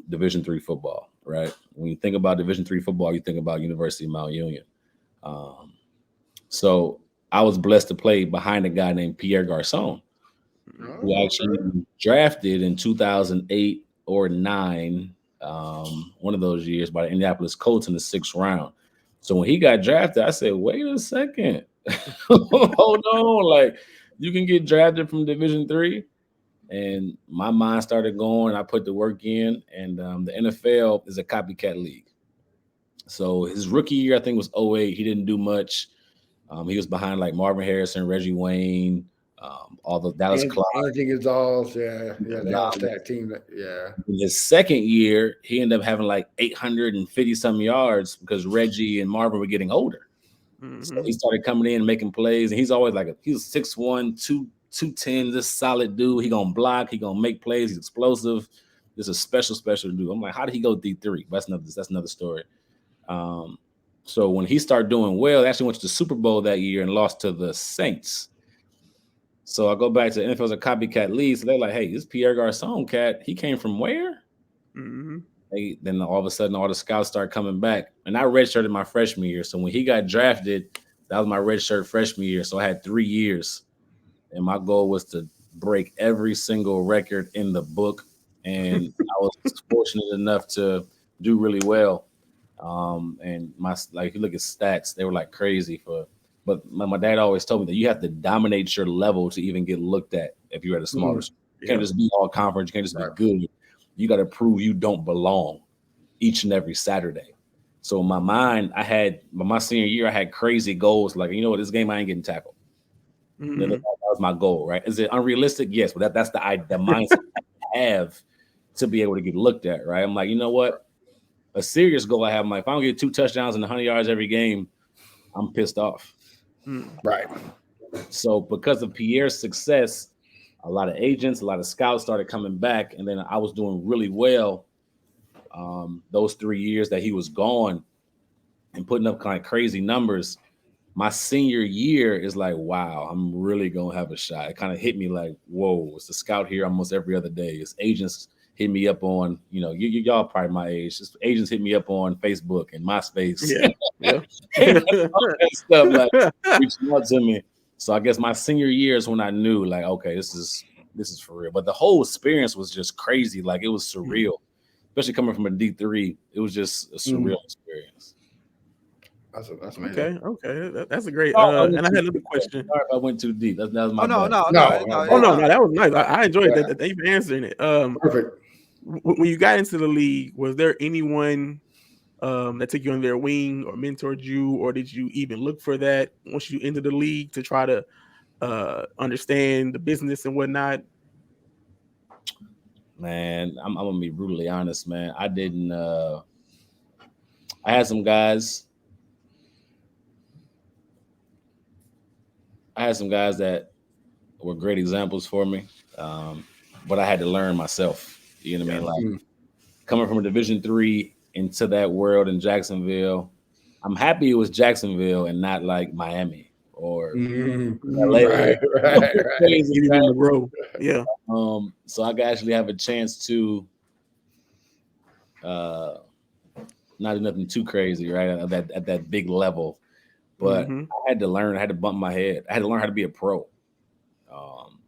Division III football, right? When you think about Division III football, you think about University of Mount Union. So I was blessed to play behind a guy named Pierre Garçon, who actually drafted in 2008 or 9, one of those years, by the Indianapolis Colts in the 6th round. So when he got drafted, I said, wait a second. Hold on. Like, you can get drafted from Division III. And my mind started going. I put the work in. And the NFL is a copycat league. So his rookie year, I think, was 2008. He didn't do much. He was behind like Marvin Harrison, Reggie Wayne, all the Dallas Clyde. Anthony Gonzalez, they had a stacked team. In his second year, he ended up having like 850 some yards because Reggie and Marvin were getting older. Mm-hmm. So he started coming in and making plays, and he's always he's 6'1", 210, this solid dude. He gonna block, he gonna make plays, he's explosive. This is a special dude. I'm like, how did he go D3? That's another story. So when he started doing well, they actually went to the Super Bowl that year and lost to the Saints. So I go back to NFL's a copycat league. So they're like, hey, this Pierre Garçon cat, he came from where? Mm-hmm. Then all of a sudden, all the scouts start coming back. And I redshirted my freshman year. So when he got drafted, that was my redshirt freshman year. So I had 3 years. And my goal was to break every single record in the book. And I was fortunate enough to do really well. And if you look at stats, they were like crazy but my dad always told me that you have to dominate your level to even get looked at if you're at a smaller school. You can't just be all conference, you can't just be good. You got to prove you don't belong each and every Saturday. So in my mind, my senior year, I had crazy goals. Like, this game I ain't getting tackled. Mm-hmm. That was my goal, right? Is it unrealistic? Yes, but that's the mindset I have to be able to get looked at, right? I'm like, you know what? A serious goal I have, I'm like, if I don't get 2 touchdowns and 100 yards every game, I'm pissed off. Right. So because of Pierre's success, a lot of agents, a lot of scouts started coming back, and then I was doing really well those 3 years that he was gone and putting up kind of crazy numbers. My senior year is like, wow, I'm really gonna have a shot. It kind of hit me like, whoa, it's a scout here almost every other day. It's agents hit me up on, y'all probably my age. Just agents hit me up on Facebook and MySpace, Yeah. Yeah. all that stuff like reaching out to me. So I guess my senior year is when I knew, like, okay, this is for real. But the whole experience was just crazy. Like it was surreal, especially coming from a D3. It was just a surreal experience. That's amazing. Okay. That's a great. Sorry if I And went I too had another deep. question. Sorry if I went too deep. That was Oh my no, bad. no, No, no, no, Oh no, no, no. no, that was nice. I enjoyed Yeah. that. Thank you for answering it. Perfect. When you got into the league, was there anyone that took you under their wing or mentored you, or did you even look for that once you entered the league to try to understand the business and whatnot? Man, I'm gonna be brutally honest, man. I didn't. I had some guys. I had some guys that were great examples for me, um, but I had to learn myself. You know what I Yeah. mean? Like Mm. coming from a Division III into that world in Jacksonville. I'm happy it was Jacksonville and not like Miami or LA. Mhm. Right, right, right. Crazy, Give you right? room to grow. Yeah. So I could actually have a chance to uh, not do nothing too crazy, right? At that big level, but Hmm. I had to learn. I had to bump my head. I had to learn how to be a pro. Um,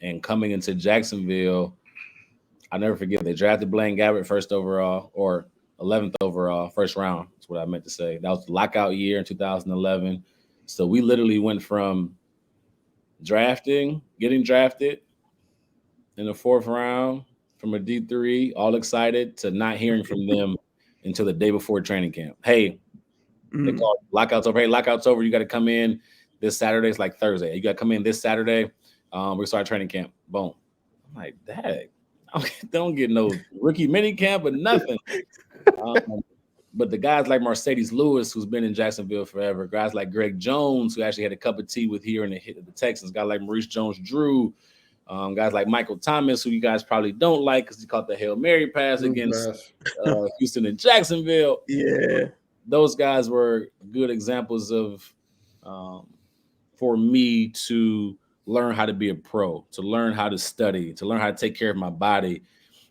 and coming into Jacksonville, I never forget they drafted Blaine Gabbert first overall or 11th overall, first round. That's what I meant to say. That was the lockout year in 2011. So we literally went from getting drafted in the fourth round from a D3, all excited, to not hearing from them until the day before training camp. Hey, they Mm. called lockouts over. Hey, lockouts over. You got to come in this Saturday. It's like Thursday. You got to come in this Saturday. We start training camp. Boom. I'm like, Dad, don't get no rookie mini camp or nothing. Um, but the guys like Mercedes Lewis, who's been in Jacksonville forever, guys like Greg Jones, who actually had a cup of tea with here in the Texans, guys like Maurice Jones-Drew, guys like Michael Thomas, who you guys probably don't like because he caught the Hail Mary pass against Pass. Houston and Jacksonville. Yeah. Those guys were good examples of um, for me to learn how to be a pro, to learn how to study, to learn how to take care of my body,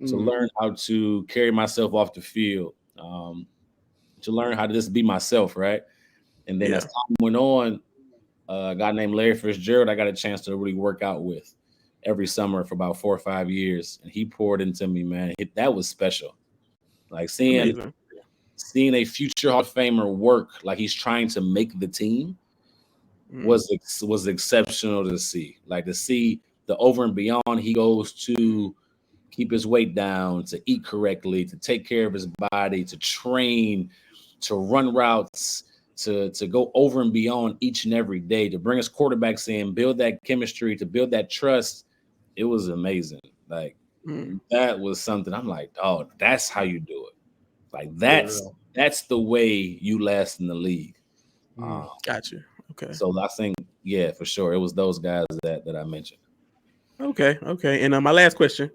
to Mm. learn how to carry myself off the field, to learn how to just be myself, right? And then as Yeah. time went on, a guy named Larry Fitzgerald, I got a chance to really work out with every summer for about 4 or 5 years, and he poured into me, man. That was special. Like Amazing. seeing a future Hall of Famer work like he's trying to make the team Mm. was exceptional to see. Like to see the over and beyond he goes to keep his weight down, to eat correctly, to take care of his body, to train, to run routes, to go over and beyond each and every day, to bring his quarterbacks in, build that chemistry, to build that trust. It was amazing. Like Mm. that was something I'm like, oh, that's how you do it. Like that's Real. that's the way you last in the league. Mm. Um, Gotcha. Okay. so I think, yeah, for sure, it was those guys that I mentioned. Okay. And my last question.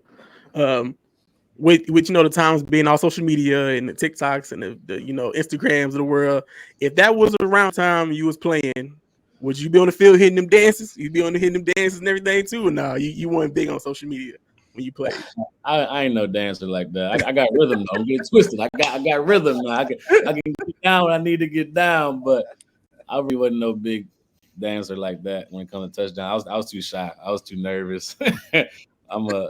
Um, with the times being on social media and the TikToks and the Instagrams of the world, if that was around time you was playing, would you be on the field hitting them dances? You'd be on the hitting them dances and everything too, or no? You weren't big on social media when you played. I ain't no dancer like that. I got rhythm though. I'm getting twisted. I got rhythm now. I can get down when I need to get down, but I really wasn't no big dancer like that when it comes to touchdown. I was too shy. I was too nervous. I'm a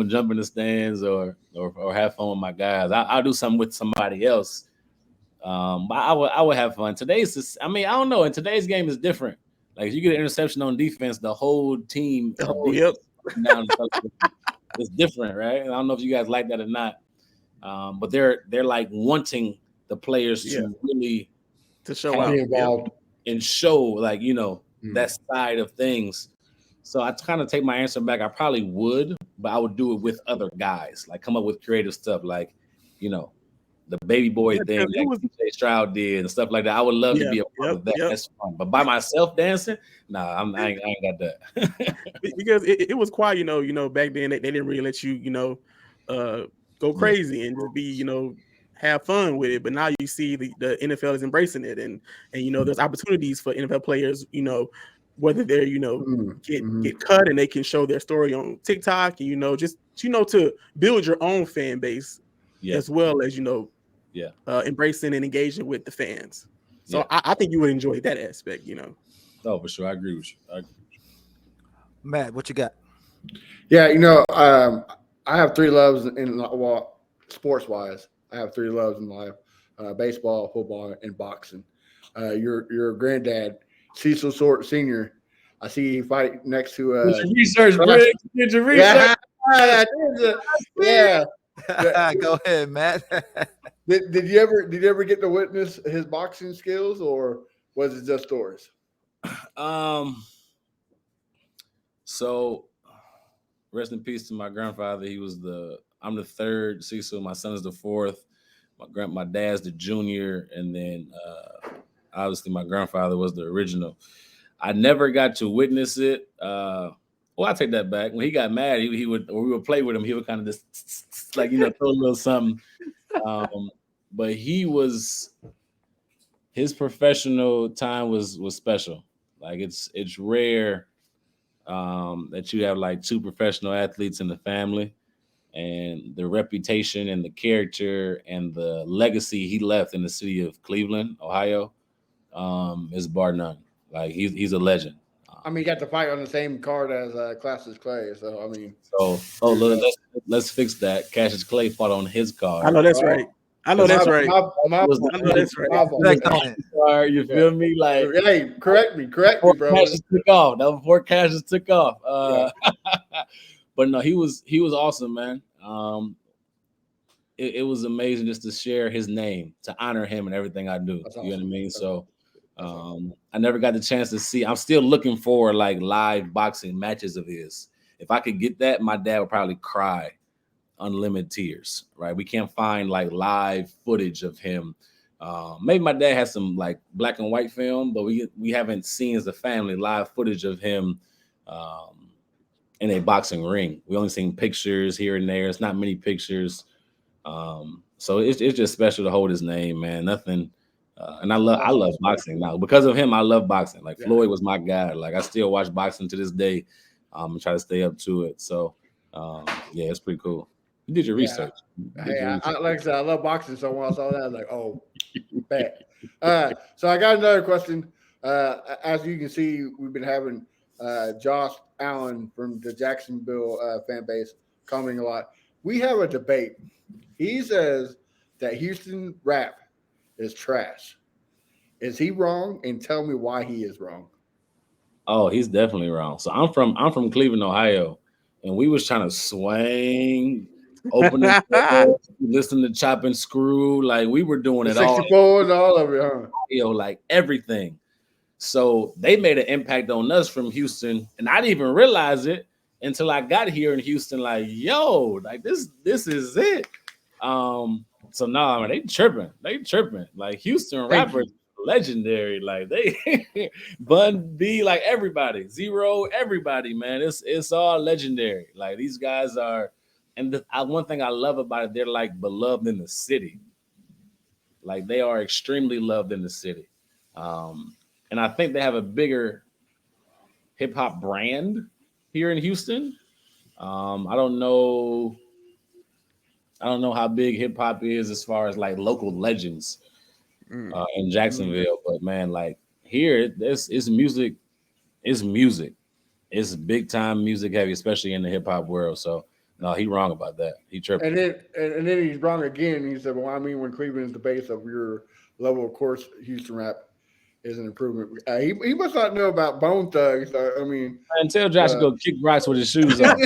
jump in the stands or have fun with my guys. I'll do something with somebody else. But I would have fun. I don't know. In today's game is different. Like if you get an interception on defense, the whole team of Oh, defense yep. down. It's different, right? And I don't know if you guys like that or not. But they're like wanting the players Yeah. to really To show have out. Be Yep. involved. and show like Mm. that side of things. So I kind of take my answer back. I probably would, but I would do it with other guys, like come up with creative stuff, like you know the baby boy Yeah, thing because it like was. DJ Stroud did and stuff like that. I would love to Yeah. be a part Yep. of that. Yep. That's fun. But by myself dancing, nah, I ain't got that. Because it was quiet, back then they didn't really let you, go Yeah. crazy and just be, have fun with it. But now you see the NFL is embracing it, and there's opportunities for NFL players, whether they're get cut and they can show their story on TikTok, and just to build your own fan base Yeah, as well as yeah, embracing and engaging with the fans. yeah. So I think you would enjoy that aspect. Oh, for sure. I agree with you. Matt, what you got? Yeah, I have three loves well, sports wise. I have three loves in life: baseball, football, and boxing. Your granddad, Cecil Shorts Sr. I see he fight next to Did your research, Briggs? Did your research? yeah, yeah. Go ahead, Matt. Did you ever get to witness his boxing skills, or was it just stories? Um. So, rest in peace to my grandfather. I'm the third Cecil. My son is the fourth. My dad's the junior, and then obviously my grandfather was the original. I never got to witness it. Well, I take that back. When he got mad, he would, or we would play with him. He would kind of just like throw a little something. Um, but his professional time was special. Like it's rare that you have like two professional athletes in the family, and the reputation and the character and the legacy he left in the city of Cleveland, Ohio, is bar none. Like he's a legend. I mean, he got to fight on the same card as Cassius Clay. So I mean, Let's fix that. Cassius Clay fought on his I card. know that's right. I know that's right. My Was fault. I know that's right. My fault. Reflect on it. card, you feel me? Like Hey, correct me, before bro. Cassius took off. That was before Cassius took off. Yeah. But no, he was awesome, man. It was amazing just to share his name, to honor him and everything I do. That's You know what I awesome. mean? So awesome. I never got the chance to see. I'm still looking for like live boxing matches of his. If I could get that, my dad would probably cry unlimited tears. Right? We can't find like live footage of him. Maybe my dad has some like black and white film, but we haven't seen as a family live footage of him in a boxing ring. We only seen pictures here and there. It's not many pictures. So it's just special to hold his name, man. Nothing. And I love boxing now because of him. I love boxing. Like Floyd was my guy. Like I still watch boxing to this day. And try to stay up to it. So yeah, it's pretty cool. You did your research. Hey, like I said, I love boxing. So when I saw that, I was like, oh, bet. So I got another question. As you can see, we've been having Josh Allen from the Jacksonville fan base commenting a lot. We have a debate. He says that Houston rap is trash. Is he wrong? And tell me why he is wrong. Oh, he's definitely wrong. So I'm from Cleveland, Ohio, and we was trying to swing, open the door, listen to Chop and Screw. Like we were doing The it all, 64 and all of it, huh? like everything. So they made an impact on us from Houston, and I didn't even realize it until I got here in Houston. Like, yo, like this is it. So now I mean they tripping. Like Houston rappers legendary. Like they Bun B, like everybody, Zero, everybody, man. It's all legendary. Like these guys are, and one thing I love about it, they're like beloved in the city. Like they are extremely loved in the city. And I think they have a bigger hip hop brand here in Houston. I don't know. I don't know how big hip hop is as far as like local legends in Jacksonville, but man, like here, it's music. It's music. It's big time music heavy, especially in the hip hop world. So no, he wrong about that. He tripping. And then he's wrong again. He said, "Well, I mean, when Cleveland is the base of your level, of course, Houston rap is an improvement." He must not know about Bone Thugs. I mean, And tell Josh to go kick rocks with his shoes on.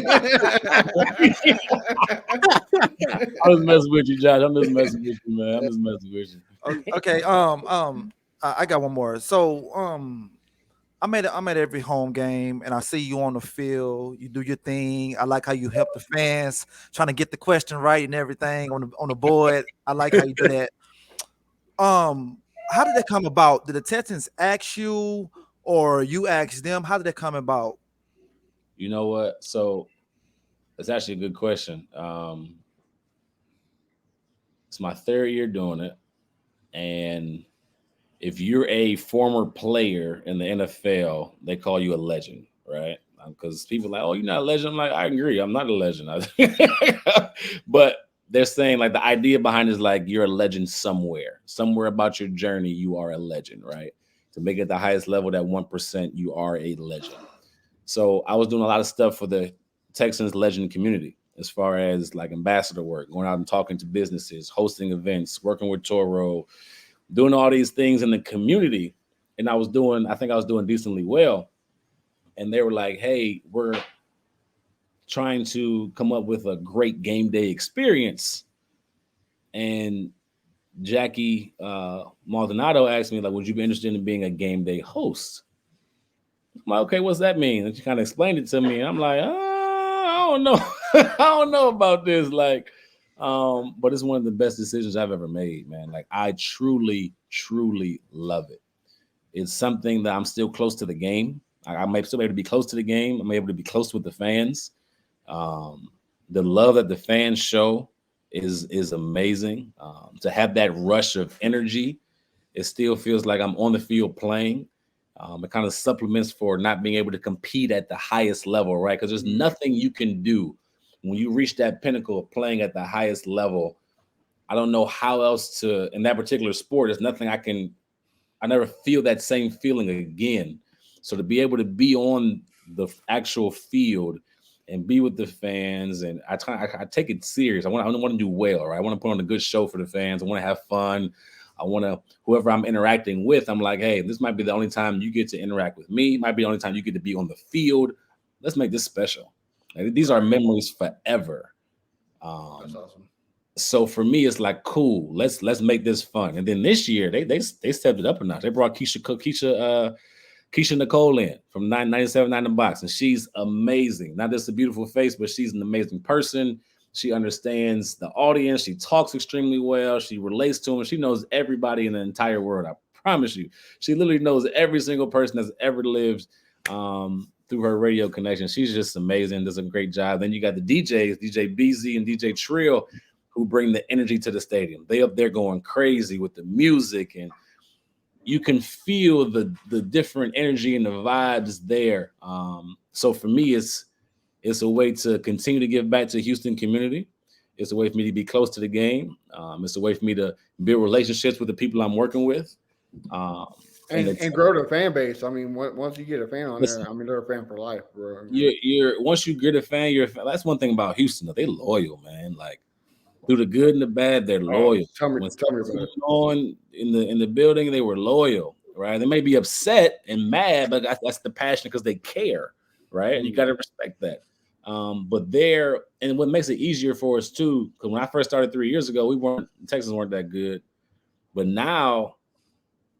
I was messing with you, Josh. I'm just messing with you, man. I'm just messing with you. Okay. I got one more. So, I'm at every home game, and I see you on the field. You do your thing. I like how you help the fans, trying to get the question right and everything on the board. I like how you do that. How did that come about? Did the Texans ask you, or you asked them? How did that come about? You know what? So it's actually a good question. It's my third year doing it, and if you're a former player in the NFL, they call you a legend, right? Because people are like, oh, you're not a legend. I'm like, I agree, I'm not a legend. But they're saying like the idea behind it is like you're a legend somewhere about your journey. You are a legend, right? To make it the highest level, that 1%, you are a legend. So I was doing a lot of stuff for the Texans legend community as far as like ambassador work, going out and talking to businesses, hosting events, working with Toro, doing all these things in the community. And I think I was doing decently well. And they were like, hey, we're trying to come up with a great game day experience. And Jackie Maldonado asked me, like, would you be interested in being a game day host? I'm like, okay, what's that mean? And she kind of explained it to me. And I'm like, I don't know. I don't know about this. Like, but it's one of the best decisions I've ever made, man. Like, I truly, truly love it. It's something that I'm still close to the game. I may still be able to be close to the game. I'm able to be close with the fans. The love that the fans show is amazing. To have that rush of energy, it still feels like I'm on the field playing. It kind of supplements for not being able to compete at the highest level, right? Because there's nothing you can do when you reach that pinnacle of playing at the highest level. I don't know how else to, in that particular sport, there's nothing I never feel that same feeling again. So to be able to be on the actual field and be with the fans, and I take it serious. I want to do well, right? I want to put on a good show for the fans. I want to have fun. I want to, whoever I'm interacting with, I'm like, hey, this might be the only time you get to interact with me. It might be the only time you get to be on the field. Let's make this special. Like, these are memories forever. That's awesome. So for me, it's like, cool. Let's make this fun. And then this year, they stepped it up a notch. They brought Keisha Nicole in from 97.9 The Box, and she's amazing. Not just a beautiful face, but she's an amazing person. She understands the audience. She talks extremely well. She relates to them. She knows everybody in the entire world. I promise you. She literally knows every single person that's ever lived through her radio connection. She's just amazing. Does a great job. Then you got the DJs, DJ BZ and DJ Trill, who bring the energy to the stadium. They up there going crazy with the music, and you can feel the different energy and the vibes there. So for me, it's a way to continue to give back to the Houston community. It's a way for me to be close to the game. It's a way for me to build relationships with the people I'm working with. And grow the fan base. I mean, once you get a fan on there, I mean, they're a fan for life, bro. You're once you get a fan, you're a fan. That's one thing about Houston. They loyal, man. Like, through the good and the bad, they're loyal. Tell me When about something's it. going on in the building, they were loyal, right? They may be upset and mad, but that's the passion because they care, right? And you got to respect that. But and what makes it easier for us too, because when I first started 3 years ago, Texans weren't that good, but now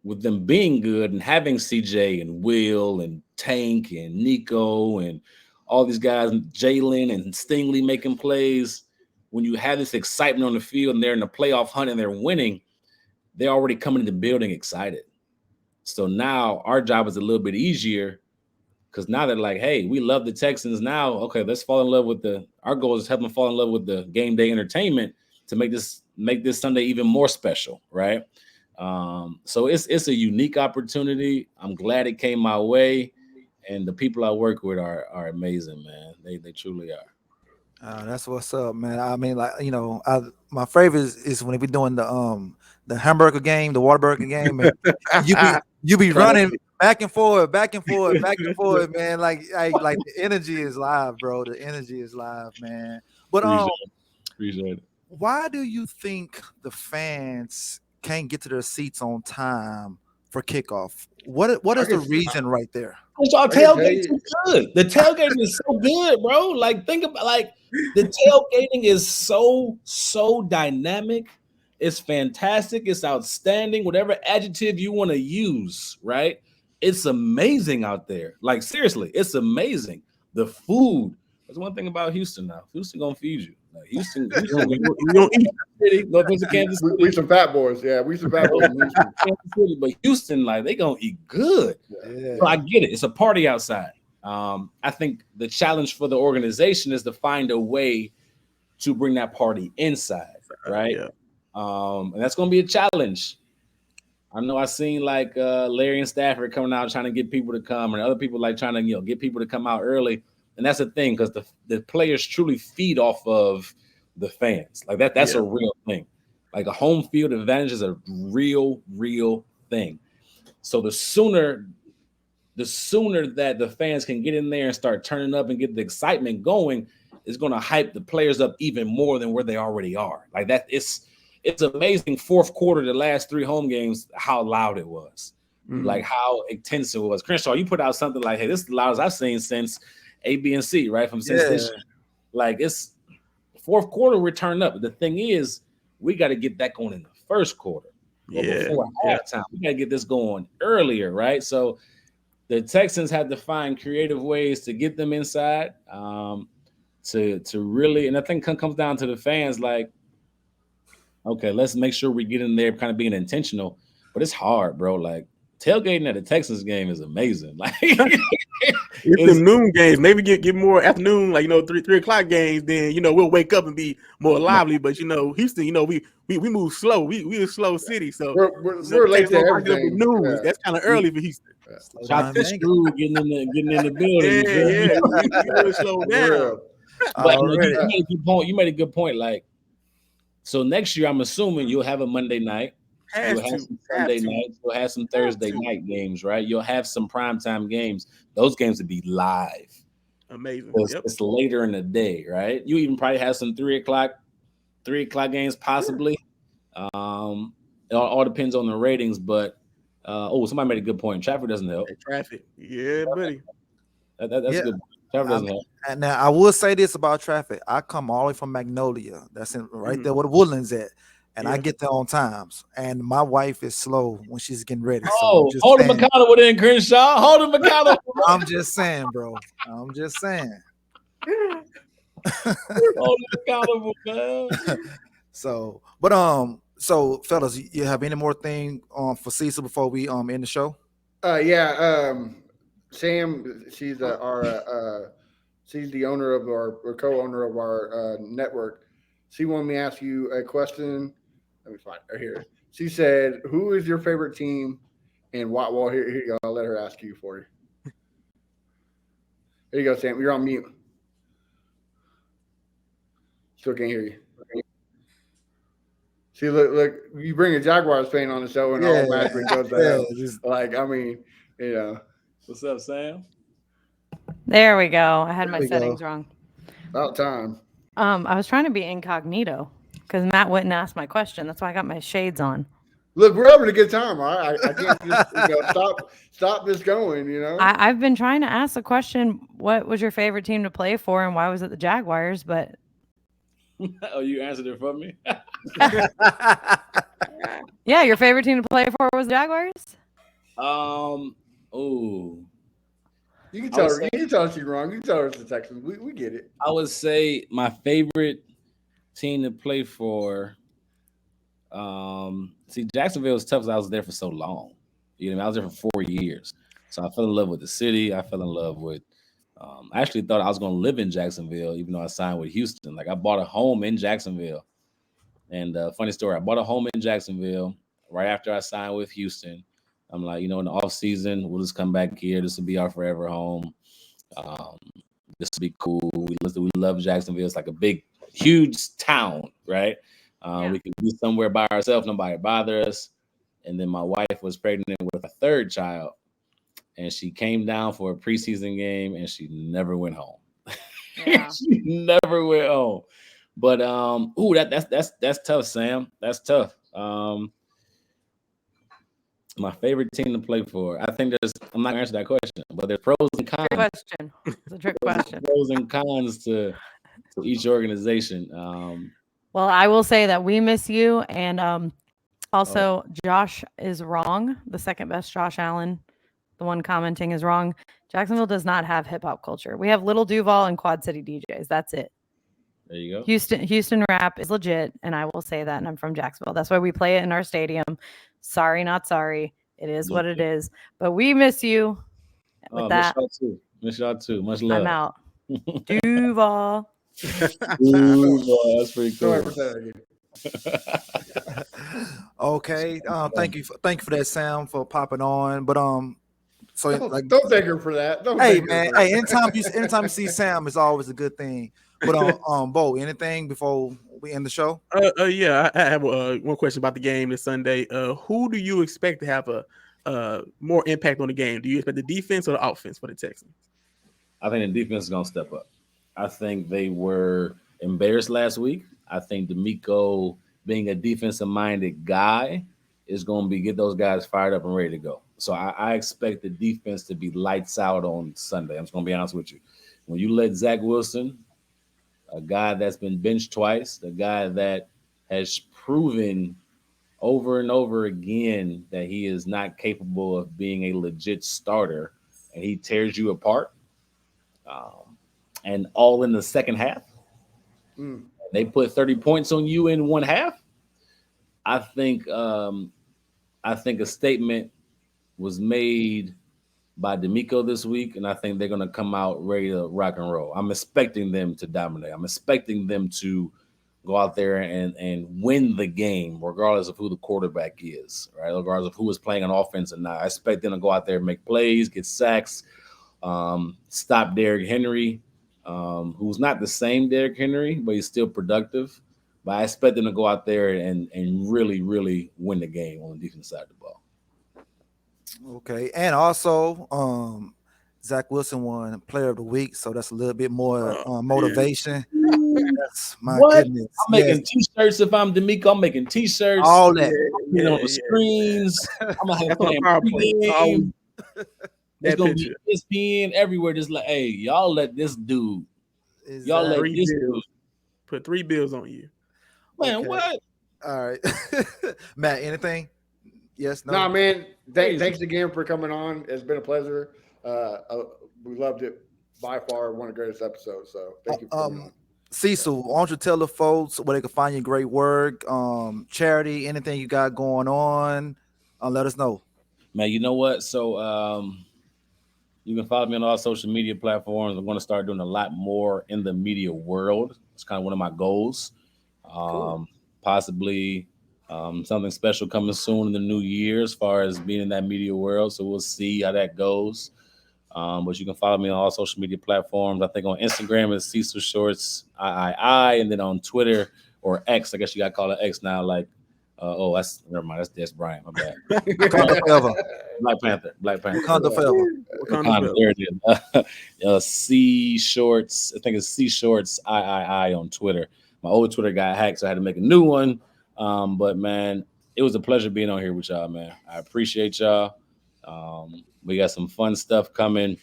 with them being good and having CJ and Will and Tank and Nico and all these guys, Jalen and Stingley making plays, when you have this excitement on the field and they're in the playoff hunt and they're winning, they're already coming in the building excited. So now our job is a little bit easier because now they're like, hey, we love the Texans now. Okay, let's fall in love with our goal is to help them fall in love with the game day entertainment to make this Sunday even more special, right? So it's a unique opportunity. I'm glad it came my way, and the people I work with are amazing, man. They truly are. That's what's up, man. I mean, like, my favorite is when we doing the hamburger game, the Whataburger game, and you be running back and forth, back and forth, back and forth, man. Like the energy is live, bro. The energy is live, man. But Appreciate it. why do you think the fans can't get to their seats on time for kickoff? What is the reason right there? Y'all tailgate too good. The tailgating is so good, bro. Like, think about the tailgating is so dynamic. It's fantastic. It's outstanding. Whatever adjective you want to use, right? It's amazing out there. Like, seriously, it's amazing. The food. There's one thing about Houston now. Houston gonna feed you. Like, Houston You don't eat. go to Kansas City. We some fat boys, yeah. We some fat boys in Houston. Kansas City, but Houston, like, they gonna eat good. Yeah. So I get it. It's a party outside. I think the challenge for the organization is to find a way to bring that party inside, right? Yeah. And that's going to be a challenge. I know I seen like Larry and Stafford coming out trying to get people to come, and other people like trying to get people to come out early. And that's the thing, because the players truly feed off of the fans. Like that's a real thing. Like a home field advantage is a real thing. So the sooner that the fans can get in there and start turning up and get the excitement going, is going to hype the players up even more than where they already are. Like that, it's amazing. Fourth quarter, the last 3 home games, how loud it was, like how intense it was. Crenshaw, you put out something like, "Hey, this is the loudest I've seen since A, B, and C, right? Since this year." Like it's fourth quarter, we're turning up. The thing is, we got to get that going in the first quarter or before halftime. We got to get this going earlier, right? So the Texans had to find creative ways to get them inside, to really, and I think comes down to the fans. Like, okay, let's make sure we get in there, kind of being intentional. But it's hard, bro. Like tailgating at a Texans game is amazing. Like it's the noon games. Maybe get more afternoon, like 3 o'clock games. Then we'll wake up and be more lively. But Houston, we move slow. We a slow city, so we're late to everything. Noon. That's kind of early for Houston. Shot this screw getting in the building. We slow down. But you made a good point. Like, so next year, I'm assuming you'll have a Monday night. You'll have some Sunday nights. You'll have some Thursday night games, right? You'll have some primetime games. Those games will be live. Amazing. It's later in the day, right? You even probably have some 3 o'clock games, possibly. It all depends on the ratings, but somebody made a good point. Traffic doesn't help. Traffic, yeah, buddy. That's a good point. Traffic doesn't help. And now I will say this about traffic. I come all the way from Magnolia. That's right there where the Woodlands at. And I get there on times. And my wife is slow when she's getting ready. So hold him accountable then, Crenshaw. Hold him accountable. I'm just saying, bro. I'm just saying. Hold him accountable, man. So fellas, you have any more thing for Cecil before we end the show? Sam, she's she's the owner of or co-owner of our network. She wanted me to ask you a question. Let me find her here. She said, "Who is your favorite team?" And why? Well, here you go. I'll let her ask you for you. Here you go, Sam. You're on mute. Still can't hear you. See, look. You bring a Jaguars fan on the show, and automatically goes to hell. What's up, Sam? There we go. I had my settings wrong. About time. I was trying to be incognito because Matt wouldn't ask my question. That's why I got my shades on. Look, we're having a good time. I can't just stop this going. I've been trying to ask the question: what was your favorite team to play for, and why was it the Jaguars? But oh, you answered it for me. Yeah, your favorite team to play for was the Jaguars. You can tell her. You can tell her she's wrong. You can tell her it's the Texans. We get it. I would say my favorite team to play for. Jacksonville was tough because I was there for so long. I was there for 4 years, so I fell in love with the city. I fell in love with. I actually thought I was going to live in Jacksonville, even though I signed with Houston. Like I bought a home in Jacksonville, and funny story, I bought a home in Jacksonville right after I signed with Houston. I'm like, in the off season, we'll just come back here. This will be our forever home. This will be cool. We love Jacksonville. It's like a big, huge town, right? We can be somewhere by ourselves. Nobody bother us. And then my wife was pregnant with a third child, and she came down for a preseason game, and she never went home. Yeah. She never went home. But that's tough, Sam. That's tough. My favorite team to play for. I think I'm not gonna answer that question, but there's pros and cons. Trick question. It's a trick question. Pros and cons to each organization. Well, I will say that we miss you, and also Josh is wrong. The second best Josh Allen, the one commenting, is wrong. Jacksonville does not have hip hop culture. We have Little Duval and Quad City DJs. That's it. There you go. Houston rap is legit, and I will say that, and I'm from Jacksonville. That's why we play it in our stadium. Sorry, not sorry. It is what it is. But we miss you. With that, miss y'all too. Much love. I'm out. Duval. Duval, that's pretty cool. Okay. Thank you for that, Sam, for popping on. But so like, Don't thank her for that. Don't hey thank her man, for hey, that. anytime you see Sam, it's always a good thing. But Bo, anything before we end the show? Yeah, I have one question about the game this Sunday. Who do you expect to have a more impact on the game? Do you expect the defense or the offense for the Texans? I think the defense is going to step up. I think they were embarrassed last week. I think D'Amico, being a defensive minded guy, is going to be get those guys fired up and ready to go. So I expect the defense to be lights out on Sunday. I'm just going to be honest with you. When you let Zach Wilson, a guy that's been benched twice, the guy that has proven over and over again that he is not capable of being a legit starter, and he tears you apart, and all in the second half. Mm. They put 30 points on you in one half. I think a statement was made by D'Amico this week, and I think they're going to come out ready to rock and roll. I'm expecting them to dominate. I'm expecting them to go out there and win the game, regardless of who the quarterback is, right? Regardless of who is playing on offense or not. I expect them to go out there and make plays, get sacks, stop Derrick Henry, who's not the same Derrick Henry, but he's still productive. But I expect them to go out there and really, really win the game on the defense side of the ball. Okay, and also Zach Wilson won Player of the Week, so that's a little bit more motivation. Yes, my What? goodness. I'm making T-shirts if I'm D'Amico. I'm making T-shirts. All that. I'm getting on the screens. I'm gonna have That's on playing PowerPoint. pregame. It's That gonna picture. be ESPN everywhere. Just like, hey, y'all let this dude. Y'all let Exactly. this dude. Put 3 bills on you. Man, Okay. what? All right. Matt, anything? Yes, no. Nah, man. Crazy. Thanks again for coming on. It's been a pleasure. We loved it. By far, one of the greatest episodes. So thank you for coming on. Cecil, why don't you tell the folks where they can find your great work, charity, anything you got going on? Let us know. Man, you know what? So you can follow me on all social media platforms. I'm going to start doing a lot more in the media world. It's kind of one of my goals. Cool. Possibly something special coming soon in the new year as far as being in that media world. So we'll see how that goes. But you can follow me on all social media platforms. I think on Instagram it's Cecil Shorts III, and then on Twitter or X, I guess you got to call it X now. Like, that's never mind. That's Brian. My bad. Wakanda forever. Black Panther. Wakanda forever. Wakanda, there it is. C Shorts. I think it's C Shorts III on Twitter. My old Twitter got hacked, so I had to make a new one. But man, it was a pleasure being on here with y'all, man. I appreciate y'all. We got some fun stuff coming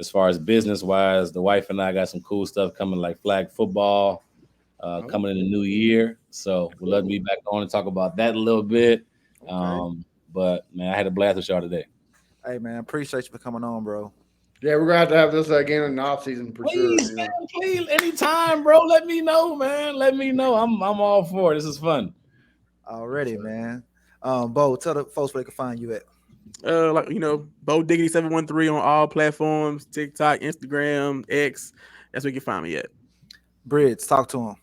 as far as business wise. The wife and I got some cool stuff coming, like flag football coming in the new year. So we'd love to be back on and talk about that a little bit. But man, I had a blast with y'all today. Hey man, appreciate you for coming on, bro. Yeah, we're gonna have this again in the off season for Please, sure. man, please, anytime, bro. Let me know, man. Let me know. I'm all for it. This is fun. Already, man. Bo, tell the folks where they can find you at. Bo Diggity 713 on all platforms, TikTok, Instagram, X. That's where you can find me at. Bridge, talk to him.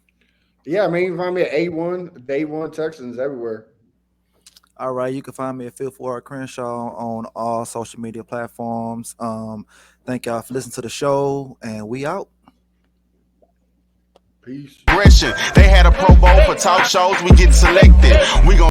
Yeah, I mean, you can find me at A1, Day One Texans everywhere. All right, you can find me at Phil Ford Crenshaw on all social media platforms. Thank y'all for listening to the show, and we out. Peace. They had a Pro Bowl for talk shows. We get selected. We gonna